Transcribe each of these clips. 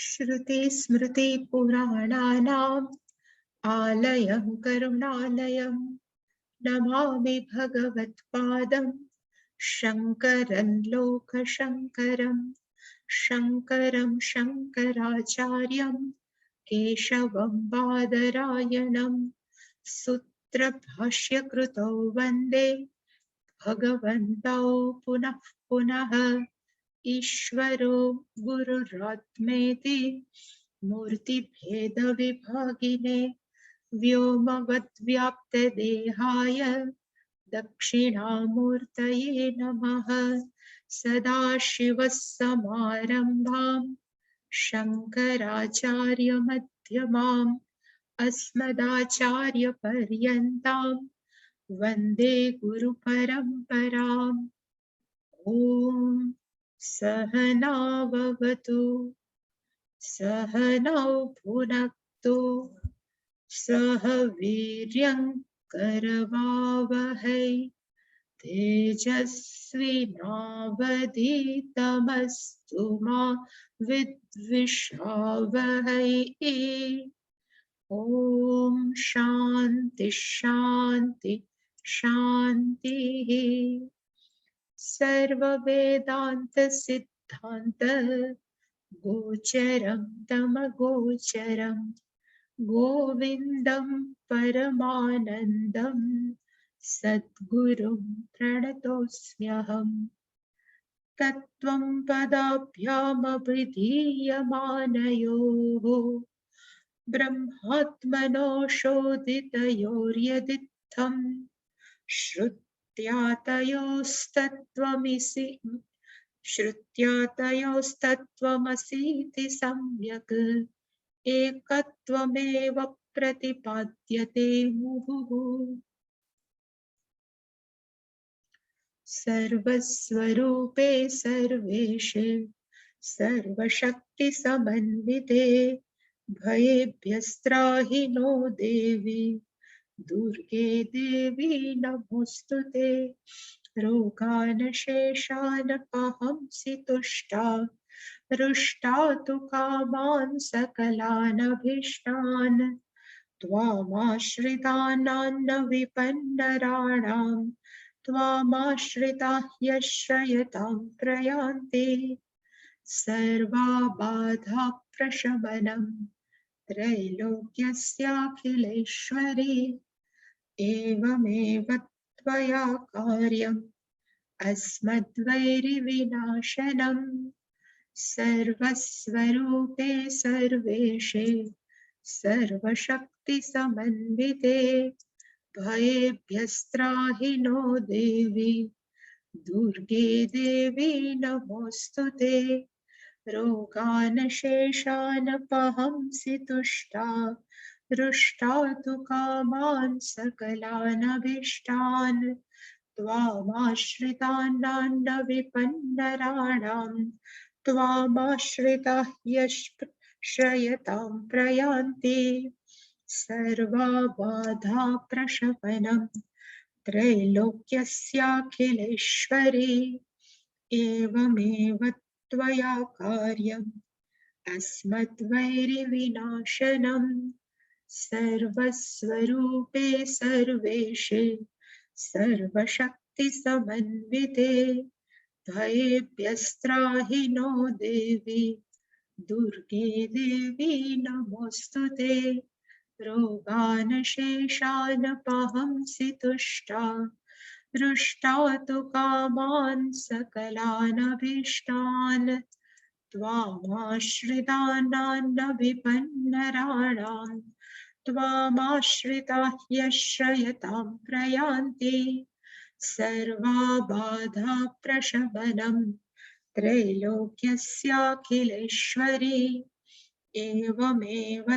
श्रुतिस्मृतिपुराणानाम् आलयं करुणालयं नमामि भगवत्पादं शङ्करं लोकशङ्करं शङ्करं शङ्कराचार्यं केशवं बादरायणं सूत्रभाष्यकृतौ वन्दे भगवन्तौ पुनः पुनः ईश्वरो गुरुरात्मेति मूर्तिभेदविभागिने व्योमवद्व्याप्तदेहाय दक्षिणामूर्तये नमः। सदाशिवसमारम्भां शङ्कराचार्यमध्यमाम् अस्मदाचार्यपर्यन्तां वन्दे गुरुपरम्पराम्। ॐ सहना भवतु सहनौ भुनक्तु सह वीर्यं करवावहै तेजस्विनावधीतमस्तु मा विद्विषावहै। ॐ शान्ति शान्ति शान्तिः। सर्ववेदान्त सिद्धान्त गोचरं तमगोचरं गोविन्दं परमानन्दं सद्गुरुं प्रणतोऽस्म्यहम्। तत्त्वं पदाभ्यामभिधीयमानयोः ब्रह्मात्मनो शोधितयोर्यदित्थम् श्रुत्यातयोस्तत्त्वमसीति सम्यक् एकत्वमेव प्रतिपाद्यते मुहुः। सर्वस्वरूपे सर्वेशे सर्वशक्तिसमन्विते भयेभ्यस्त्राहि नो देवी दुर्गे देवी नमोस्तुते। रोगानशेषानपहंसि तुष्टा रुष्टा तु कामान् सकलानभीष्टान् त्वामाश्रितानान्न विपन्नराणां त्वामाश्रिताः यश्रयतां प्रयान्ति। सर्वाबाधा प्रशमनं त्रैलोक्यस्याखिलेश्वरी एवमेव त्वया कार्यम् अस्मद्वैरिविनाशनम्। सर्वस्वरूपे सर्वेशे सर्वशक्तिसमन्विते भयेभ्यस्त्राहि नो देवी दुर्गे देवी नमोस्तुते। रोगानशेषानपहंसि तुष्टा रुष्टा तु कामान् सकलानभीष्टान् त्वामाश्रितानान्न विपन्नराणां त्वामाश्रिताः यश्रयतां प्रयान्ति। सर्वाबाधा प्रशमनं त्रैलोक्यस्याखिलेश्वरी एवमेव त्वया कार्यम् अस्मद्वैरिविनाशनम्। सर्वस्वरूपे सर्वेशे सर्वशक्तिसमन्विते भयेभ्यस्त्राहि नो देवी दुर्गे देवी नमोस्तुते। रोगानशेषानपहंसि तुष्टा रुष्टा तु कामान् सकलानभीष्टान् त्वामाश्रितानान्न विपन्नराणां त्वामाश्रिताः यश्रयतां प्रयान्ति। सर्वाबाधा प्रशमनं त्रैलोक्यस्याखिलेश्वरी एवमेव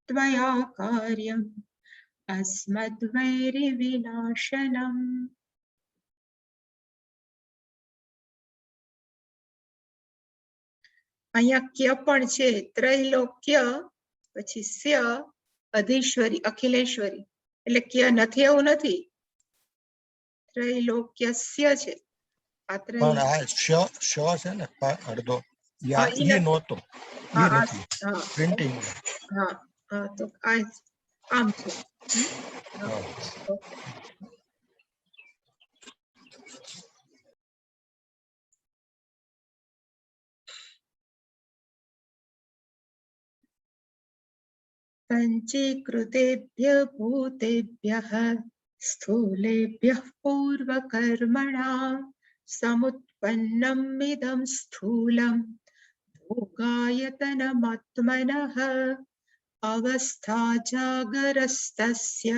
त्वया कार्यम् अस्मद्वैरिविनाशनम्। અહીંયા ક્ય પણ છે ત્રૈલોક્ય પછી સ્ય અધીશ્વરી અખિલેશ્વરી એટલે ક્ય નથી એવું નથી ત્રૈલોક્યસ્ય છે આ પણ આ શ છે ને અડધો યા ઈ નહોતો हाँ ये નથી हाँ પ્રિન્ટિંગ हाँ हाँ तो आम छे हाँ हाँ ओके पञ्चीकृतेभ्यः भूतेभ्यः स्थूलेभ्यः पूर्वकर्मणा समुत्पन्नम् इदं स्थूलम् भोगायतनमात्मनः अवस्था जागरस्तस्य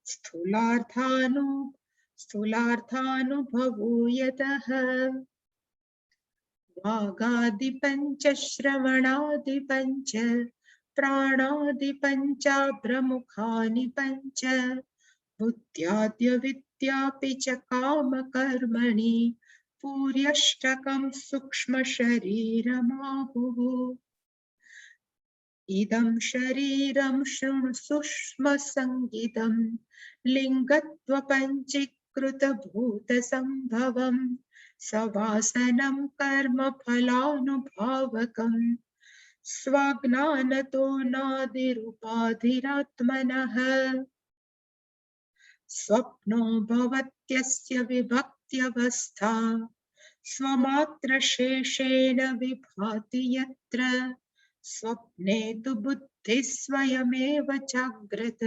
स्थूलार्थानुभवो यतः वागादिपञ्च श्रवणादिपञ्च प्राणादिपञ्चाप्रमुखानि पञ्च बुद्ध्याद्यविद्यापि च कामकर्मणि पूर्यष्टकं सूक्ष्मशरीरमाहुः इदं शरीरं शृणु सूक्ष्मसङ्गितं लिङ्गत्वपञ्चीकृतभूतसम्भवम् सवासनं कर्मफलानुभावकम् स्वज्ञानतो नादिरुपाधिरात्मनः स्वप्नो भवत्यस्य विभक्त्यवस्था स्वमात्रशेषेण विभाति यत्र स्वप्ने तु बुद्धिः स्वयमेव जाग्रत्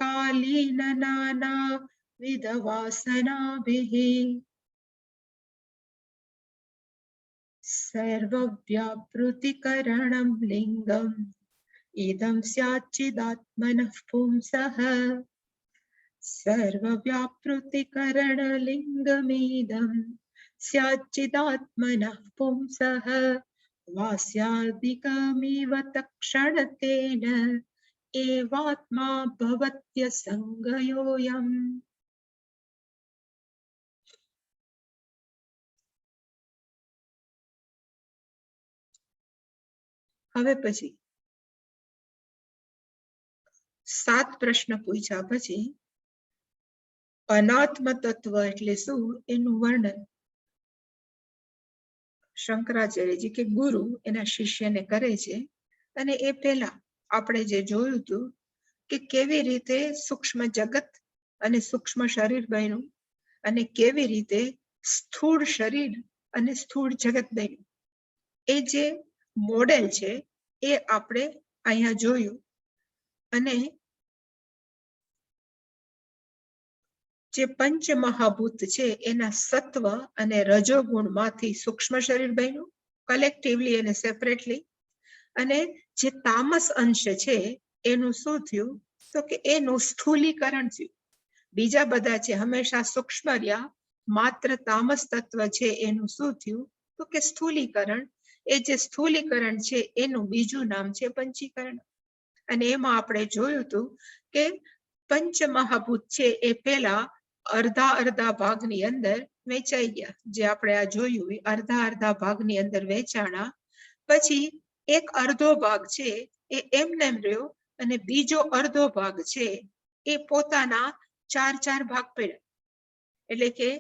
कालेन नानाविधवासनाभिः सर्वव्यापृतिकरणं लिङ्गम् इदं स्याच्चिदात्मनः पुंसः सर्वव्यापृतिकरणलिङ्गमिदं स्याच्चिदात्मनः पुंसः वास्यादिकमिव तत्क्षणतेन एवात्मा भवत्यसङ्गयोऽयम् હવે પછી 7 પ્રશ્ન પૂછ્યા પછી અનાત્મ તત્વ એટલે શું એનું વર્ણન શંકરાચાર્યજી કે ગુરુ એના શિષ્યને કરે છે અને એ પહેલા આપણે જે જોયું હતું કે કેવી રીતે સૂક્ષ્મ જગત અને સૂક્ષ્મ શરીર બન્યું અને કેવી રીતે સ્થૂળ શરીર અને સ્થૂળ જગત બન્યું એ જે મોડેલ છે એ આપણે અહીંયા જોયું અને જે પંચ મહાભૂત છે એના સત્વ અને રજોગુણમાંથી સૂક્ષ્મ શરીર બન્યું કલેક્ટિવલી અને સેપરેટલી અને જે તામસ અંશ છે એનું શું થયું તો કે એનું સ્થૂલીકરણ થયું બીજા બધા છે હંમેશા સૂક્ષ્મ રહ્યા માત્ર તામસ તત્વ છે એનું શું થયું તો કે સ્થૂલીકરણ એ જે સ્થૂલીકરણ છે એનું બીજું નામ છે પંચીકરણ અને એમાં આપણે જોયું હતું કે પંચ મહાભૂત છે એ પેલા અડધા ભાગની અંદર વેચાઈ ગયા જે આપણે આ જોયું અડધા ભાગની અંદર વેચાણા પછી એક અડધો ભાગ છે એ એમનેમ રહ્યો અને બીજો અડધો ભાગ છે એ પોતાના 4 ભાગ પડ્યા એટલે કે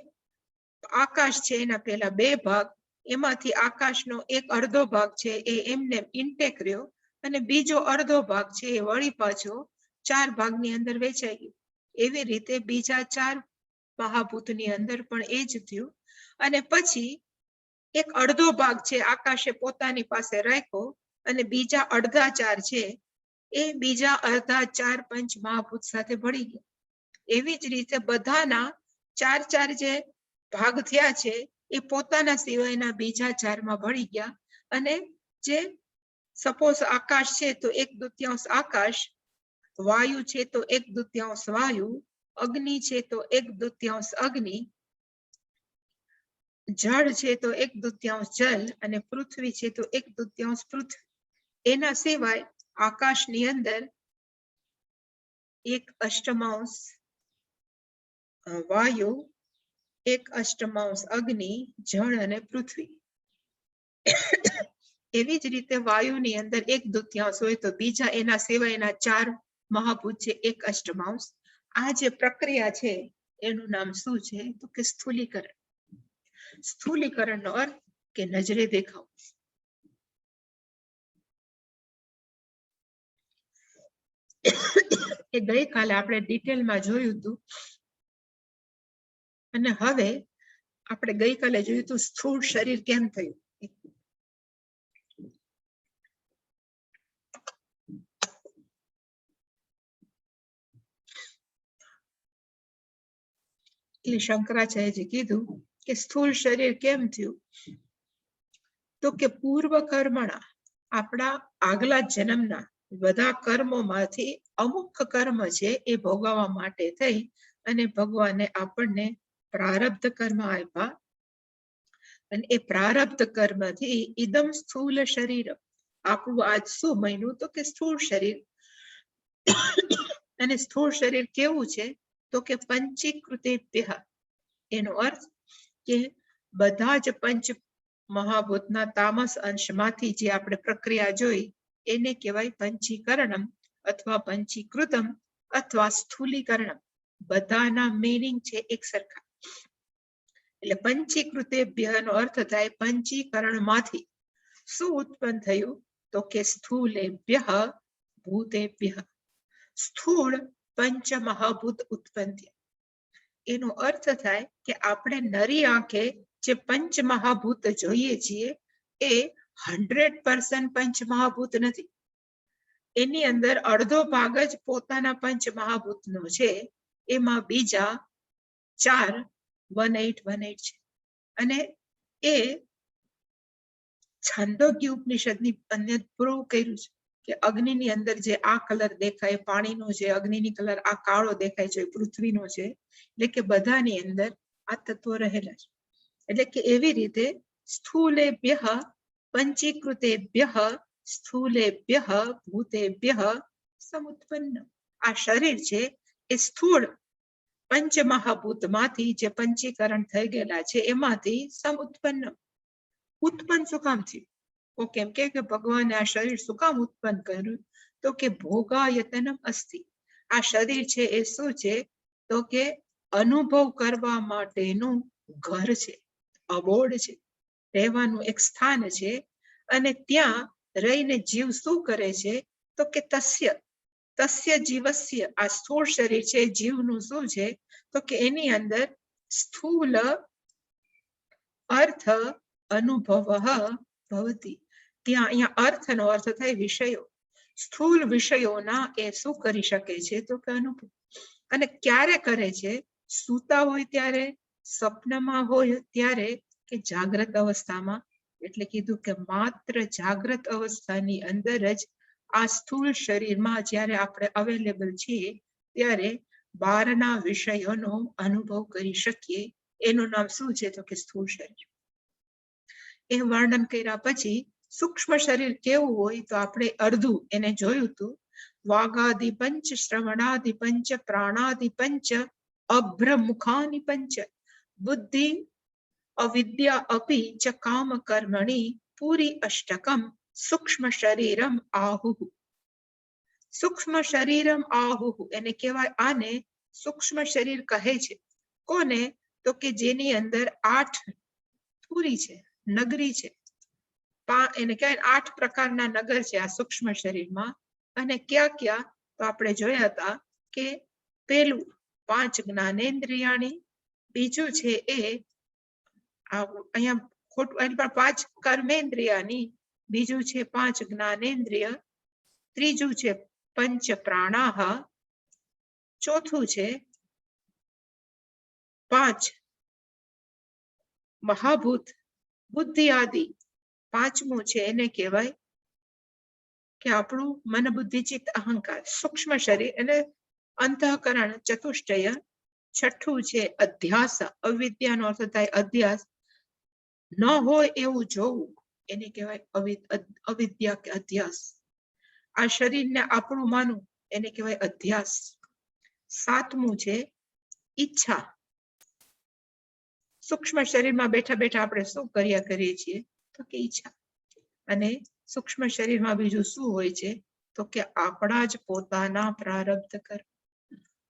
આકાશ છે એના પેલા 2 ભાગ એમાંથી આકાશનો એક અડધો ભાગ છે એ એમનેમ ઇન્ટેક રહ્યો અને બીજો અડધો ભાગ છે એ વળી પાછો 4 ભાગની અંદર વેચાઈ ગયો એવી રીતે બીજા 4 મહાભૂતની અંદર પણ એ જ થયું અને પછી એક અડધો ભાગ છે આકાશે પોતાની પાસે રાખ્યો અને બીજા અડધા 4 છે એ બીજા અડધા 4 પંચ મહાભૂત સાથે ભળી ગયા એવી જ રીતે બધાના 4 જે ભાગ થયા છે એ પોતાના સિવાયના બીજા 4 માં ભળી ગયા અને જે સપોઝ આકાશ છે તો 1/2 આકાશ વાયુ છે તો 1/2 વાયુ અગ્નિ છે તો 1/2 અગ્નિ જળ છે તો 1/2 જલ અને પૃથ્વી છે તો 1/2 પૃથ્વી એના સિવાય આકાશની અંદર 1/8 વાયુ 1/8 અગ્નિ જળ અને પૃથ્વી એવી જ રીતે વાયુની અંદર 1/2 હોય તો બીજા એના સિવાયના 4 મહાભૂત છે 1/8 આ જે પ્રક્રિયા છે એનું નામ શું છે તો કે સ્થૂલીકરણ સ્થૂલીકરણનો અર્થ કે નજરે દેખાવ એ ગઈકાલે આપણે ડિટેલમાં જોયું હતું અને હવે આપણે ગઈકાલે જોયું હતું સ્થૂળ શરીર કેમ થયું. એટલે શંકરાચાર્યજી કીધું કે સ્થૂળ શરીર કેમ થયું, તો કે પૂર્વ કર્મના આપણા આગલા જન્મના બધા કર્મોમાંથી અમુક કર્મ છે એ ભોગવવા માટે થઈ અને ભગવાને આપણને પ્રારબ્ધ કર્મ આપ્યા અને એ પ્રારબ્ધ કર્મથી ઇદમ સ્થૂલ શરીર આપણું આજ શું બન્યું, તો કે સ્થૂળ શરીર. અને સ્થૂળ શરીર કેવું છે, તો કે પંચીકૃતેભ્યઃ, એનો અર્થ કે બધા જ પંચ મહાભૂતના તામસ અંશમાંથી જે આપણે પ્રક્રિયા જોઈ એને કહેવાય પંચીકરણમ અથવા પંચીકૃતમ અથવા સ્થૂલીકરણમ. બધાના મીનિંગ છે એક સરખા. એટલે પંચીકૃતેભ્યઃ નો અર્થ થાય પંચીકરણમાંથી શું ઉત્પન્ન થયું, તો કે સ્થૂલેભ્યઃ ભૂતેભ્યઃ. સ્થૂળ પંચ મહાભૂત ઉત્પન્ન થયા. એનો અર્થ થાય કે આપણે નરી આંખે જે પંચ મહાભૂત જોઈએ છીએ એ 100% પંચ મહાભૂત નથી. એની અંદર અડધો ભાગ જ પોતાના પંચ મહાભૂતનો છે, એમાં બીજા 4 18 છે. અને એ છાંદોગ્ય ઉપનિષદની અંદર પ્રૂવ કર્યું છે કે અગ્નિની અંદર જે આ કલર દેખાય, પાણીનો જે અગ્નિની કલર આ કાળો દેખાય છે, પૃથ્વીનો છે, એટલે કે બધાની અંદર આ તત્વો રહેલા છે. એટલે કે એવી રીતે સ્થૂલેભ્યઃ પંચીકૃતેભ્યઃ સ્થૂલેભ્યઃ ભૂતેભ્યઃ સમુત્પન્ન. આ શરીર છે એ સ્થૂળ પંચ મહાભૂતમાંથી જે પંચીકરણ થઈ ગયેલા છે એમાંથી સમુત્પન્ન. ઉત્પન્ન શું કામ થયું? તો કેમ કે ભગવાને આ શરીર શું કામ ઉત્પન્ન કર્યું, તો કે ભોગાયતનમ અસ્તિ. આ શરીર છે એ શું છે, તો કે અનુભવ કરવા માટેનું ઘર છે, અબોર્ડ છે, રહેવાનું એક સ્થાન છે. અને ત્યાં રહીને જીવ શું કરે છે, તો કે તસ્ય જીવસ્ય, આ સ્થૂળ શરીર છે જીવનું શું છે, તો કે એની અંદર સ્થૂલ અર્થ અનુભવ ભવતી. ત્યાં અહીંયા અર્થનો અર્થ થાય વિષયો. સ્થૂળ વિષયોના એ શું કરી શકે છે, તો કે અનુભવ. અને ક્યારે કરે છે? સૂતા હોય ત્યારે, સ્વપ્નમાં હોય ત્યારે, કે જાગ્રત અવસ્થામાં. એટલે કીધું કે માત્ર જાગ્રત અવસ્થાની અંદર જ આ સ્થૂળ શરીરમાં જ્યારે આપણે અવેલેબલ છીએ ત્યારે બહારના વિષયોનો અનુભવ કરી શકીએ. એનું નામ શું છે, તો કે સ્થૂળ શરીર. એ વર્ણન કર્યા પછી સૂક્ષ્મ શરીર કેવું હોય, તો આપણે અડધું એને જોયું હતું. વાગાદિ પંચ, શ્રવણાદિ પંચ, પ્રાણાદિ પંચ, અભ્રમુખાનિ પંચ, બુદ્ધિ અવિદ્યા અપી ચ કામ કર્મણી પૂરી અષ્ટકમ સૂક્ષ્મ શરીરમ આહુઃ. સૂક્ષ્મ શરીરમ આહુઃ એને કહેવાય, આને સૂક્ષ્મ શરીર કહે છે. કોને? તો કે જેની અંદર 8 પૂરી છે, નગરી છે. એને કહેવાય 8 પ્રકારના નગર છે આ સૂક્ષ્મ શરીરમાં. અને ક્યાં ક્યાં? તો આપણે જોયા હતા કે પેલું 5 જ્ઞાનેન્દ્રિયાણી, બીજું છે એ અહીંયા ખોટું 5 કર્મેન્દ્રિયાની, બીજું છે 5 જ્ઞાનેન્દ્રિય, ત્રીજું છે પંચ પ્રાણાહ, ચોથું છે 5 મહાભૂત બુદ્ધિ આદિ, પાંચમું છે એને કહેવાય કે આપણું મન બુદ્ધિ ચિત્ત અહંકાર સૂક્ષ્મ શરીર એટલે અંતઃકરણ ચતુષ્ટય. છઠ્ઠું છે અધ્યાસ, અવિદ્યાનો અર્થ થાય અધ્યાસ, ન હોય એવું જોવું એને કહેવાય અવિદ્યા કે અધ્યાસ. આ શરીરને આપણું માનવું એને કહેવાય અધ્યાસ. સાતમું છે ઈચ્છા. સૂક્ષ્મ શરીરમાં બેઠા બેઠા આપણે શું કર્યા કરીએ છીએ, તો કે ઈચ્છા. અને સૂક્ષ્મ શરીરમાં બીજું શું હોય છે, તો કે આપણા જ પોતાના પ્રારબ્ધ કર્મ.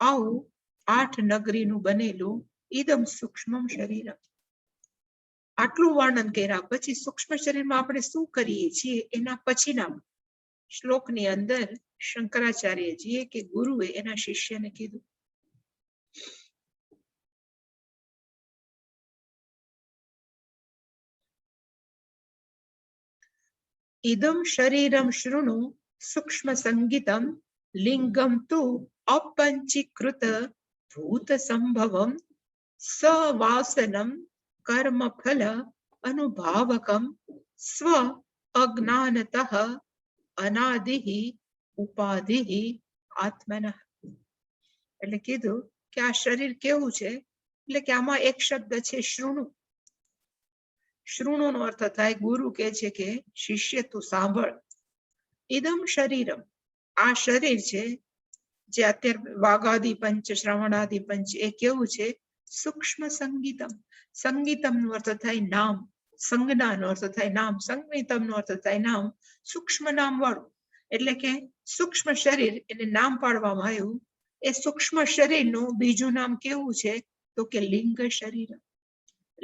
આવું 8 નગરીનું બનેલું ઇદમ સૂક્ષ્મ શરીર. આટલું વર્ણન કર્યા પછી સૂક્ષ્મ શરીરમાં આપણે શું કરીએ છીએ એના પછીના શ્લોકની અંદર શંકરાચાર્યજીએ કે ગુરુએ એના શિષ્યને કીધું. ઇદમ શરીરમ શૃણુ સૂક્ષ્મ સંગીતમ લિંગમ તુ અપંચીકૃત ભૂત સંભવમ સવાસનમ કર્મ ફલ અનુભાવકમ સ્વ અજ્ઞાનતઃ અનાદિઃ ઉપાધિઃ આત્મનઃ. એટલે કીધું કે આ શરીર કેવું છે, એટલે કે આમાં એક શબ્દ છે શૃણુ. શૃણુ નો અર્થ થાય ગુરુ કે છે કે શિષ્ય તું સાંભળ. ઇદમ શરીરમ, આ શરીર છે જે અત્યારે વાઘાદિ પંચ શ્રવણાદિ પંચ, એ કેવું છે? સૂક્ષ્મ સંગીતમ. સંગીતમ નો અર્થ થાય નામ, સંજ્ઞા નો અર્થ થાય નામ, સંગીતમ નો અર્થ થાય નામ, સૂક્ષ્મ નામ વાળું. એટલે કે સૂક્ષ્મ શરીર એને નામ પાડવામાં આવ્યું. એ સૂક્ષ્મ શરીરનું બીજું નામ કેવું છે? તો કે લિંગ શરીર.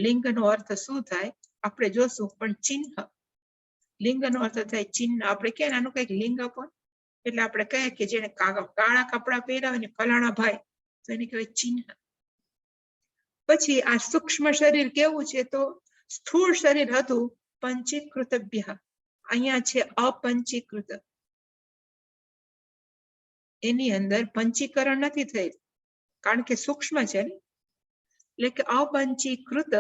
લિંગ નો અર્થ શું થાય આપણે જોશું, પણ ચિહ્ન. લિંગ નો અર્થ થાય ચિહ્ન. આપણે કે આનું કઈક લિંગ આપો, એટલે આપણે કહીએ કે જેને કાળા કપડા પહેર્યા હોય ને ફલાણા ભાઈ, તો એને કહેવાય ચિહ્ન. પછી આ સૂક્ષ્મ શરીર કેવું છે? તો સ્થૂળ શરીર હતું પંચીકૃતભ્ય, અહીંયા છે અપંચીકૃત. એની અંદર પંચીકરણ નથી થયેલ, કારણ કે સૂક્ષ્મ છે ને. એટલે કે અપંચીકૃત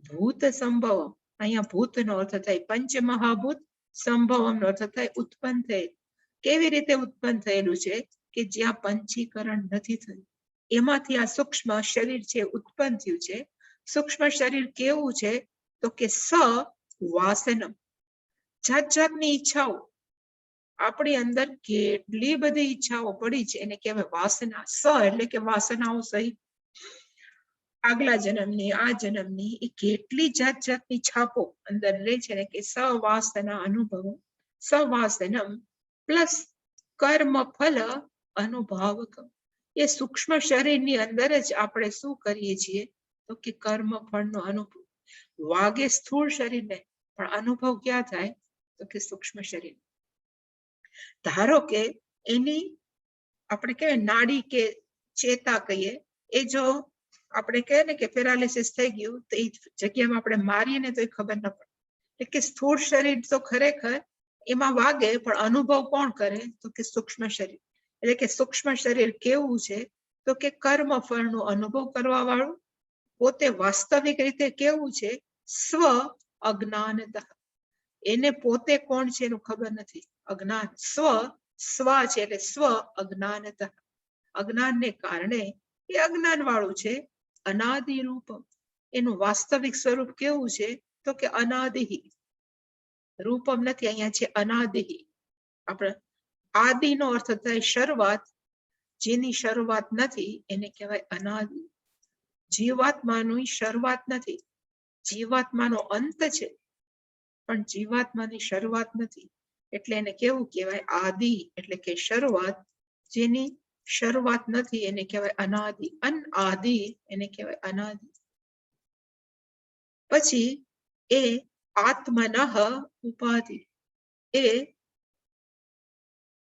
ભૂત સંભવ. અહીંયા ભૂત નો અર્થ થાય પંચ મહાભૂત, સંભવમ નો અર્થ થાય ઉત્પન્ન થયેલ. કેવી રીતે ઉત્પન્ન થયેલું છે? કે જ્યાં પંચીકરણ નથી થયું એમાંથી આ સૂક્ષ્મ શરીર છે ઉત્પન્ન થયું છે. સૂક્ષ્મ શરીર કેવું છે? તો કે સ વાસનમ. જાત જાતની ઈચ્છાઓ, આપણી અંદર કેટલી બધી ઈચ્છાઓ પડી છે એને કહેવાય વાસના. સ એટલે કે વાસનાઓ સહિત આગલા જન્મની, આ જન્મની, એ કેટલી જાત જાતની છાપો અંદર રહે છે ને કે સવાસના અનુભવો. સવાસનમ પ્લસ કર્મ ફલ અનુભાવકમ. એ સૂક્ષ્મ શરીરની અંદર જ આપણે શું કરીએ છીએ? તો કે કર્મ ફળનો અનુભવ. વાગે સ્થૂળ શરીરને, પણ અનુભવ ક્યાં થાય? તો કે સૂક્ષ્મ શરીર. ધારો કે એની આપણે કહેવાય નાડી કે ચેતા કહીએ, એ જો આપણે કહે ને કે પેરાલિસિસ થઈ ગયું, તો એ જગ્યામાં આપણે મારીએ ને તો એ ખબર ન પડે. એટલે કે સ્થૂળ શરીર તો ખરેખર એમાં વાગે, પણ અનુભવ કોણ કરે? તો કે સૂક્ષ્મ શરીર. એટલે કે સૂક્ષ્મ શરીર કેવું છે? તો કે કર્મ ફળનો અનુભવ કરવા વાળું. પોતે વાસ્તવિક રીતે કેવું છે? સ્વ અજ્ઞાનતઃ. એને પોતે કોણ છે એનું ખબર નથી, અજ્ઞાન. સ્વ છે એટલે સ્વ અજ્ઞાનતઃ. અજ્ઞાનને કારણે એ અજ્ઞાન વાળું છે. અનાદિ રૂપમ, એનું વાસ્તવિક સ્વરૂપ કેવું છે? તો કે અનાદિ. રૂપમ નથી, અહીંયા છે અનાદિ. આપણે આદિ નો અર્થ થાય શરૂઆત. જેની શરૂઆત નથી એને કહેવાય અનાદિ. જીવાત્માની શરૂઆત નથી, જીવાત્માનો અંત છે, પણ જીવાત્માની શરૂઆત નથી. એટલે એને કેવું કહેવાય? આદિ. એટલે કે શરૂઆત. જેની શરૂઆત નથી એને કહેવાય અનાદિ. અનાદિ એને કહેવાય અનાદિ. પછી એ આત્મનઃ ઉપાધિ. એ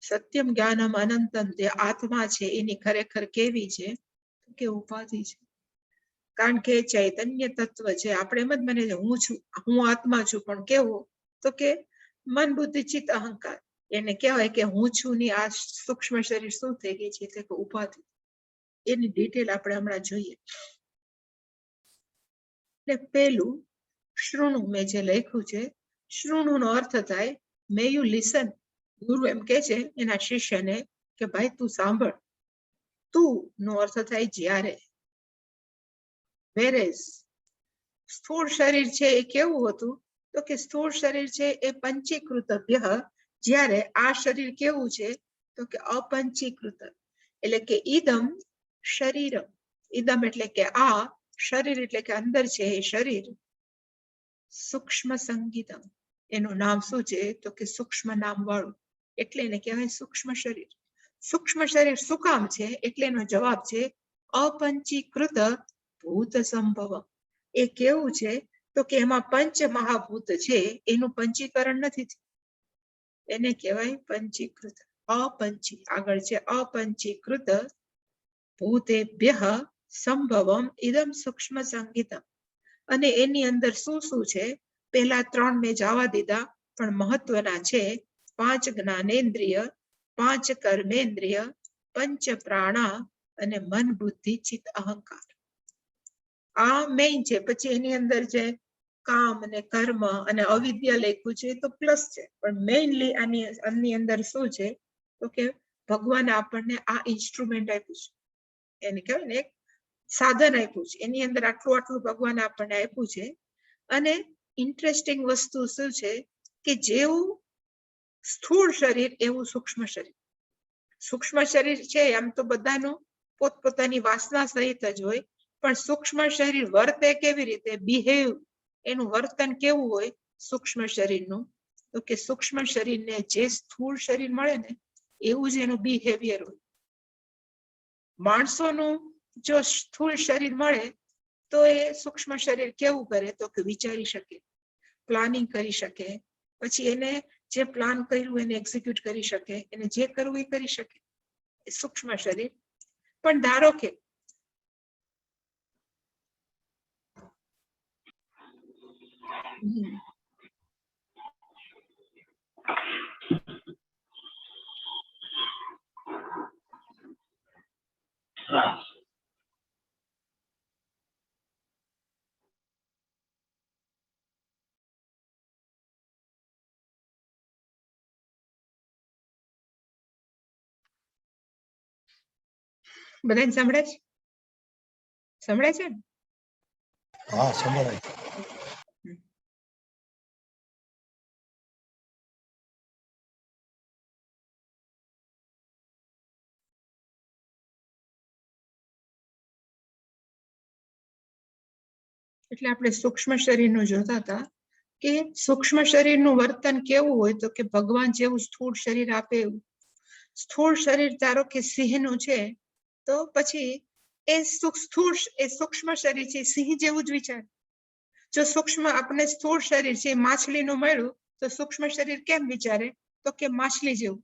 સત્યમ જ્ઞાનમ અનંતમ, જે આત્મા છે એની ખરેખર કેવી છે? કે ઉપાધિ છે. કારણ કે ચૈતન્ય તત્વ છે. આપણે એમ જ મને હું છું, હું આત્મા છું, પણ કેવું? તો કે મન બુદ્ધિ ચિત્ત અહંકાર. એને કહેવાય કે હું છું ની આ સૂક્ષ્મ શરીર શું થઈ ગઈ છે? એટલે કે ઉપાધિ. એની ડિટેલ આપણે હમણાં જોઈએ. એટલે પેલું શૃણુ મેં જે લખ્યું છે, શૃણુ નો અર્થ થાય મે યુ લિસન. ગુરુ એમ કે છે એના શિષ્યને કે ભાઈ તું સાંભળ. તું નો અર્થ થાય જ્યારે. વેરેઝ સ્થૂળ શરીર છે એ કેવું હતું? તો કે સ્થૂળ શરીર છે એ પંચીકૃતભ્ય. જ્યારે આ શરીર કેવું છે? તો કે અપંચીકૃત. એટલે કે ઇદમ શરીરમ. ઇદમ એટલે કે આ શરીર, એટલે કે અંદર છે એ શરીર. સૂક્ષ્મ સંગીતમ, એનું નામ શું છે? તો કે સૂક્ષ્મ નામ વાળું. એટલે એને કહેવાય સૂક્ષ્મ શરીર. સૂક્ષ્મ શરીર શું કામ છે? એટલે એનો જવાબ છે અપંચીકૃત ભૂત સંભવ. એ કેવું છે? તો કે એમાં પંચ મહાભૂત છે એનું પંચીકરણ નથી. એને કહેવાય પંચીકૃત. અપંચી આગળ છે અપંચીકૃત ભૂતેભ્ય સંભવમ ઇદમ સૂક્ષ્મ સંગીતમ. અને એની અંદર શું શું છે? પેલા 3 મેં જવા દીધા, પણ મહત્વના છે 5 જ્ઞાનેન્દ્રિય, 5 કર્મેન્દ્રિય, પંચ પ્રાણા અને મન બુદ્ધિ ચિત્ત અહંકાર. આ મેઇન છે. પછી એની અંદર જે કામ અને કર્મ અને અવિદ્યા લખ્યું છે તો પ્લસ છે, પણ મેઇનલી આની અંદર શું છે તો કે ભગવાન આપણને આ ઇન્સ્ટ્રુમેન્ટ આપ્યું છે, એને કહેવાય ને એક સાધન આપ્યું છે. એની અંદર આટલું આટલું ભગવાન આપણને આપ્યું છે. અને ઇન્ટરેસ્ટિંગ વસ્તુ શું છે કે જેવું સ્થૂળ શરીર એવું સૂક્ષ્મ શરીર. સૂક્ષ્મ શરીર છે આમ તો બધાનું પોતપોતાની વાસના સહિત જ હોય, પણ સૂક્ષ્મ શરીર વર્તે કેવી રીતે, બિહેવ, એનું વર્તન કેવું હોય સૂક્ષ્મ શરીરનું, તો કે સૂક્ષ્મ શરીરને જે સ્થૂળ શરીર મળે ને એવું જ એનું બિહેવિયર હોય. માણસોનું જો સ્થૂળ શરીર મળે તો એ સૂક્ષ્મ શરીર કેવું કરે તો કે વિચારી શકે, પ્લાનિંગ કરી શકે, પછી એને જે પ્લાન કર્યું એને એક્ઝિક્યુટ કરી શકે, એને જે કરવું એ કરી શકે, એ સૂક્ષ્મ શરીર. પણ ધારો કે બધાને સંભળાય છે? સંભળાય છે ને? હા, સંભળાય. એટલે આપણે સૂક્ષ્મ શરીરનું જોતા હતા કે સૂક્ષ્મ શરીરનું વર્તન કેવું હોય તો કે ભગવાન જેવું સ્થૂળ શરીર આપે એવું. સ્થૂળ શરીર ધારો કે સિંહનું છે તો પછી એ સૂક્ષ્મ શરીર છે સિંહ જેવું જ વિચાર. જો સૂક્ષ્મ આપણે સ્થૂળ શરીર છે માછલીનું મળ્યું તો સૂક્ષ્મ શરીર કેમ વિચારે તો કે માછલી જેવું.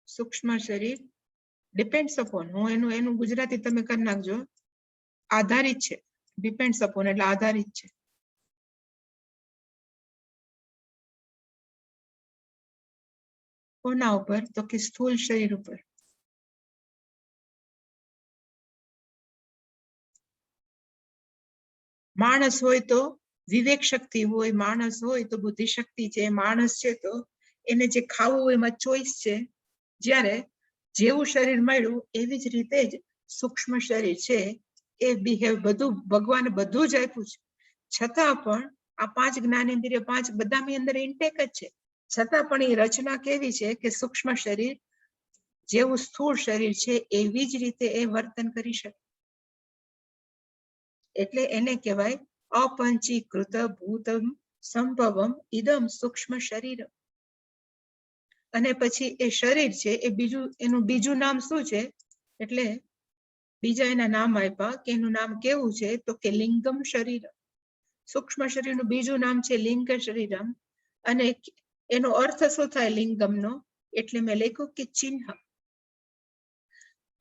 સૂક્ષ્મ શરીર ડિપેન્ડ્સ અપોન, હું એનું ગુજરાતી તમે કરી નાખજો, આધારિત છે. ડિપેન્ડ્સ અપોન એટલે આધારિત છે. કોના ઉપર તો કે સ્થૂળ શરીર ઉપર. માણસ હોય તો વિવેક શક્તિ હોય, માણસ હોય તો બુદ્ધિ શક્તિ છે, માણસ છે તો એને જે ખાવું હોય એમાં ચોઈસ છે. જ્યારે જેવું શરીર મળ્યું એવી જ રીતે જ સૂક્ષ્મ શરીર છે એ બિહેવ, બધું ભગવાને બધું જ આપ્યું છે. છતાં પણ આ 5 જ્ઞાનેન્દ્રિય 5 બધાની અંદર ઇન્ટેક જ છે. છતાં પણ એ રચના કેવી છે કે સૂક્ષ્મ શરીર જેવું સ્થૂળ શરીર છે એવી જ રીતે એ વર્તન કરી શકે. એટલે એને કહેવાય અપંચીકૃત ભૂતમ સંભવમ ઇદમ સૂક્ષ્મ શરીર. અને પછી એ શરીર છે એ એનું બીજું નામ શું છે? એટલે બીજા એના નામ આપ્યા કે એનું નામ કેવું છે તો કે લિંગમ શરીર. સૂક્ષ્મ શરીરનું બીજું નામ છે લિંગ શરીરમ. અને એનો અર્થ શું થાય લિંગમનો? એટલે મેં લખ્યું કે ચિહ્ન.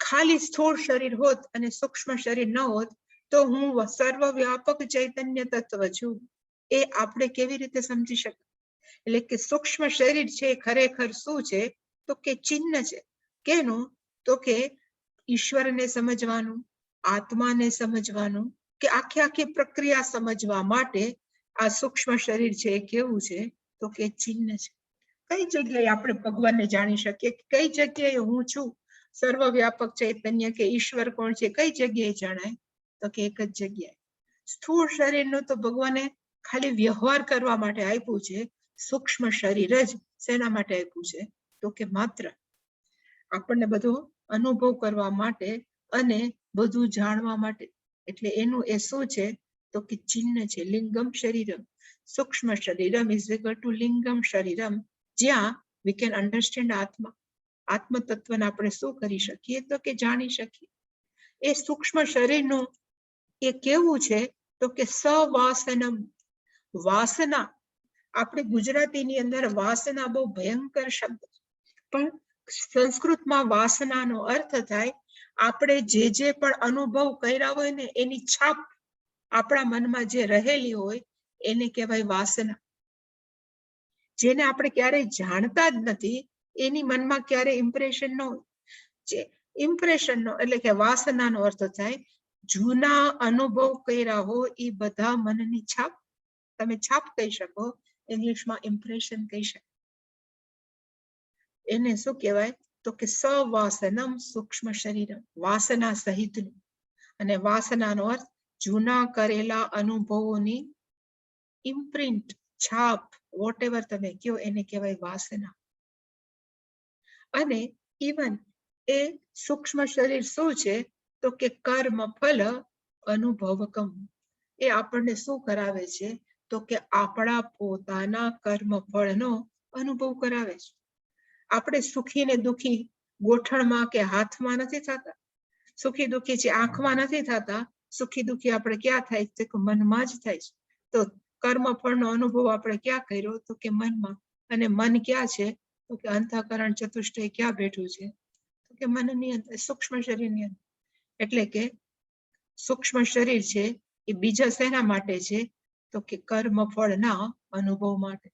ખાલી સ્થૂળ શરીર હોત અને સૂક્ષ્મ શરીર ન હોત તો હું સર્વવ્યાપક ચૈતન્ય તત્વ છું, એ આપણે કેવી રીતે સમજી શકીએ? એટલે કે સૂક્ષ્મ શરીર છે ખરેખર શું છે તો કે ચિહ્ન છે. કેનું? તો કે ઈશ્વરને સમજવાનું, આત્માને સમજવાનું, કે આખી પ્રક્રિયા સમજવા માટે આ સૂક્ષ્મ શરીર છે કેવું છે તો કે ચિહ્ન છે. કઈ જગ્યાએ આપણે ભગવાનને જાણી શકીએ? કઈ જગ્યાએ હું છું સર્વવ્યાપક ચૈતન્ય કે ઈશ્વર કોણ છે કઈ જગ્યાએ જણાય તો કે એક જ જગ્યાએ. સ્થૂળ શરીરનું તો ભગવાને ખાલી વ્યવહાર કરવા માટે આપ્યું છે. સૂક્ષ્મ શરીર જ શેના માટે આપ્યું છે તો કે માત્ર આપણને બધો અનુભવ કરવા માટે અને બધું જાણવા માટે. એટલે એનું એ શું છે તો કે ચિહ્ન છે લિંગમ શરીરમ. સૂક્ષ્મ શરીરમ ઇઝ ઇક્વલ ટુ લિંગમ શરીરમ, જ્યાં વી કેન અન્ડરસ્ટેન્ડ આત્મા. આત્મ તત્વને આપણે શું કરી શકીએ તો કે જાણી શકીએ. એ સૂક્ષ્મ શરીરનું એ કેવું છે તો કે સવાસનમ. વાસના, આપણે ગુજરાતીની અંદર વાસના બહુ ભયંકર શબ્દ છે, પણ સંસ્કૃતમાં વાસનાનો અર્થ થાય આપણે જે પણ અનુભવ કર્યા હોય ને એની છાપ આપણા મનમાં જે રહેલી હોય એને કહેવાય વાસના. જેને આપણે ક્યારેય જાણતા જ નથી એની મનમાં ક્યારે ઇમ્પ્રેશન ન હોય. જે ઇમ્પ્રેશનનો એટલે કે વાસનાનો અર્થ થાય જૂના અનુભવ કર્યા હોય એ બધા મનની છાપ. તમે છાપ કહી શકો, ઇંગ્લિશમાં ઇમ્પ્રેશન કહી શકો. એને શું કહેવાય તો કે સવાસનમ સૂક્ષ્મ શરીરમ, વાસના સહિતનું. અને વાસનાનો અર્થ જૂના કરેલા અનુભવોની ઇમ્પ્રિન્ટ, છાપ, વોટ એવર તમે કહો એને કહેવાય વાસના. અને ઇવન એ સૂક્ષ્મ શરીર શું છે તો કે કર્મ ફલ અનુભવકમ. એ આપણને શું કરાવે છે તો કે આપણા પોતાના કર્મ ફળનો અનુભવ કરાવે છે. આપણે સુખી ને દુખી ગોઠણમાં કે હાથમાં નથી થતા. સુખી દુખી છે આંખમાં નથી થતા. સુખી દુખી આપણે ક્યાં થાય છે કે મનમાં જ થાય છે. તો કર્મ ફળનો અનુભવ આપણે ક્યાં કર્યો તો કે મનમાં. અને મન ક્યાં છે તો કે અંતઃકરણ ચતુષ્ટય ક્યાં બેઠું છે તો કે મનની અંદર, સૂક્ષ્મ શરીરની અંદર. એટલે કે સૂક્ષ્મ શરીર છે એ બીજા શેના માટે છે તો કે કર્મ ફળના અનુભવ માટે.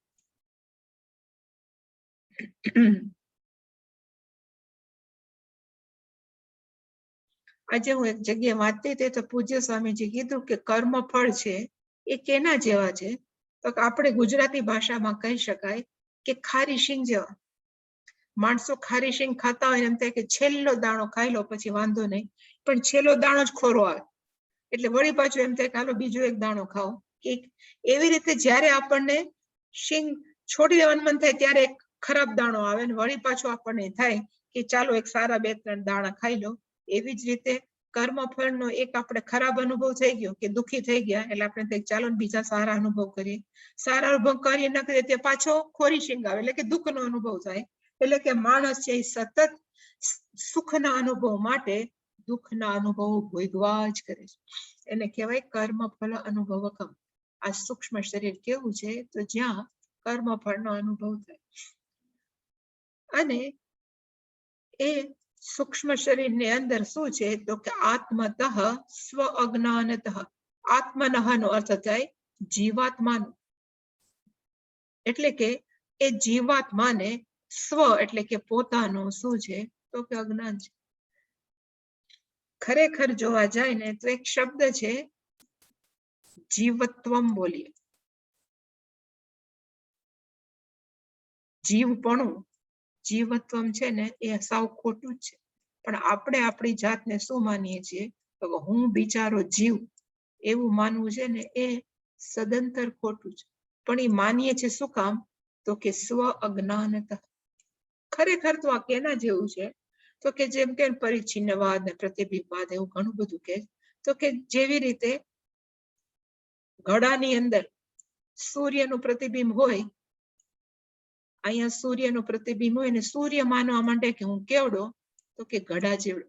આજે હું એક જગ્યાએ વાંચતી હતી તો પૂજ્ય સ્વામીજી કીધું કે કર્મ ફળ છે એ કેના જેવા છે તો આપણે ગુજરાતી ભાષામાં કહી શકાય કે ખારી શીંગ જેવા. માણસો ખારી શીંગ ખાતા હોય એમ થાય કે છેલ્લો દાણો ખાઈ લો પછી વાંધો નહીં, પણ છેલ્લો દાણો જ ખોરો આવે એટલે વળી પાછું એમ થાય કે હાલો બીજો એક દાણો ખાઓ. કે એવી રીતે જ્યારે આપણને શીંગ છોડી દેવાનું મન થાય ત્યારે એક ખરાબ દાણો આવે ને વળી પાછું આપણને થાય કે ચાલો એક સારા 2-3 દાણા ખાઈ લો. એવી જ રીતે કર્મફળનો એક આપણે ખરાબ અનુભવ થઈ ગયો કે દુઃખી થઈ ગયા એટલે આપણે થાય ચાલો બીજા સારા અનુભવ કરીએ. સારા અનુભવ કરીએ ન કરીએ તે પાછો ખોરી શીંગ આવે એટલે કે દુઃખનો અનુભવ થાય. એટલે કે માણસ છે એ સતત સુખના અનુભવ માટે દુઃખના અનુભવો ભોગવા જ કરે છે. એને કહેવાય કર્મફળ અનુભવકમ. આ સૂક્ષ્મ શરીર કેવું છે તો જ્યાં કર્મફળનો અનુભવ થાય. અને એ સૂક્ષ્મ શરીરની અંદર શું છે તો કે આત્મતઃ સ્વ અજ્ઞાનતઃ. આત્મનઃ નો અર્થ થાય જીવાત્માનું. એટલે કે એ જીવાત્માને સ્વ એટલે કે પોતાનું શું છે તો કે અજ્ઞાન છે. ખરેખર જોવા જાય ને તો એક શબ્દ છે જીવત્વમ બોલીએ. જીવપણું, જીવત્વમ છે ને એ સાવ ખોટું જ છે. પણ આપણે આપણી જાતને શું માનીએ છીએ તો હું બિચારો જીવ એવું માનવું છે ને એ સદંતર ખોટું છે. પણ એ માનીએ છીએ શું કામ તો કે સ્વ અજ્ઞાનતઃ. ખરેખર તો આ કેના જેવું છે તો કે જેમ કે પરિચ્છિન્નવાદ ને પ્રતિબિંબવાદ એવું ઘણું બધું કે તો કે જેવી રીતે ઘડાની અંદર સૂર્યનું પ્રતિબિંબ હોય, અહીંયા સૂર્યનું પ્રતિબિંબ હોય ને સૂર્ય માનવા માંડે કે હું કેવડો તો કે ઘડા જેવડો.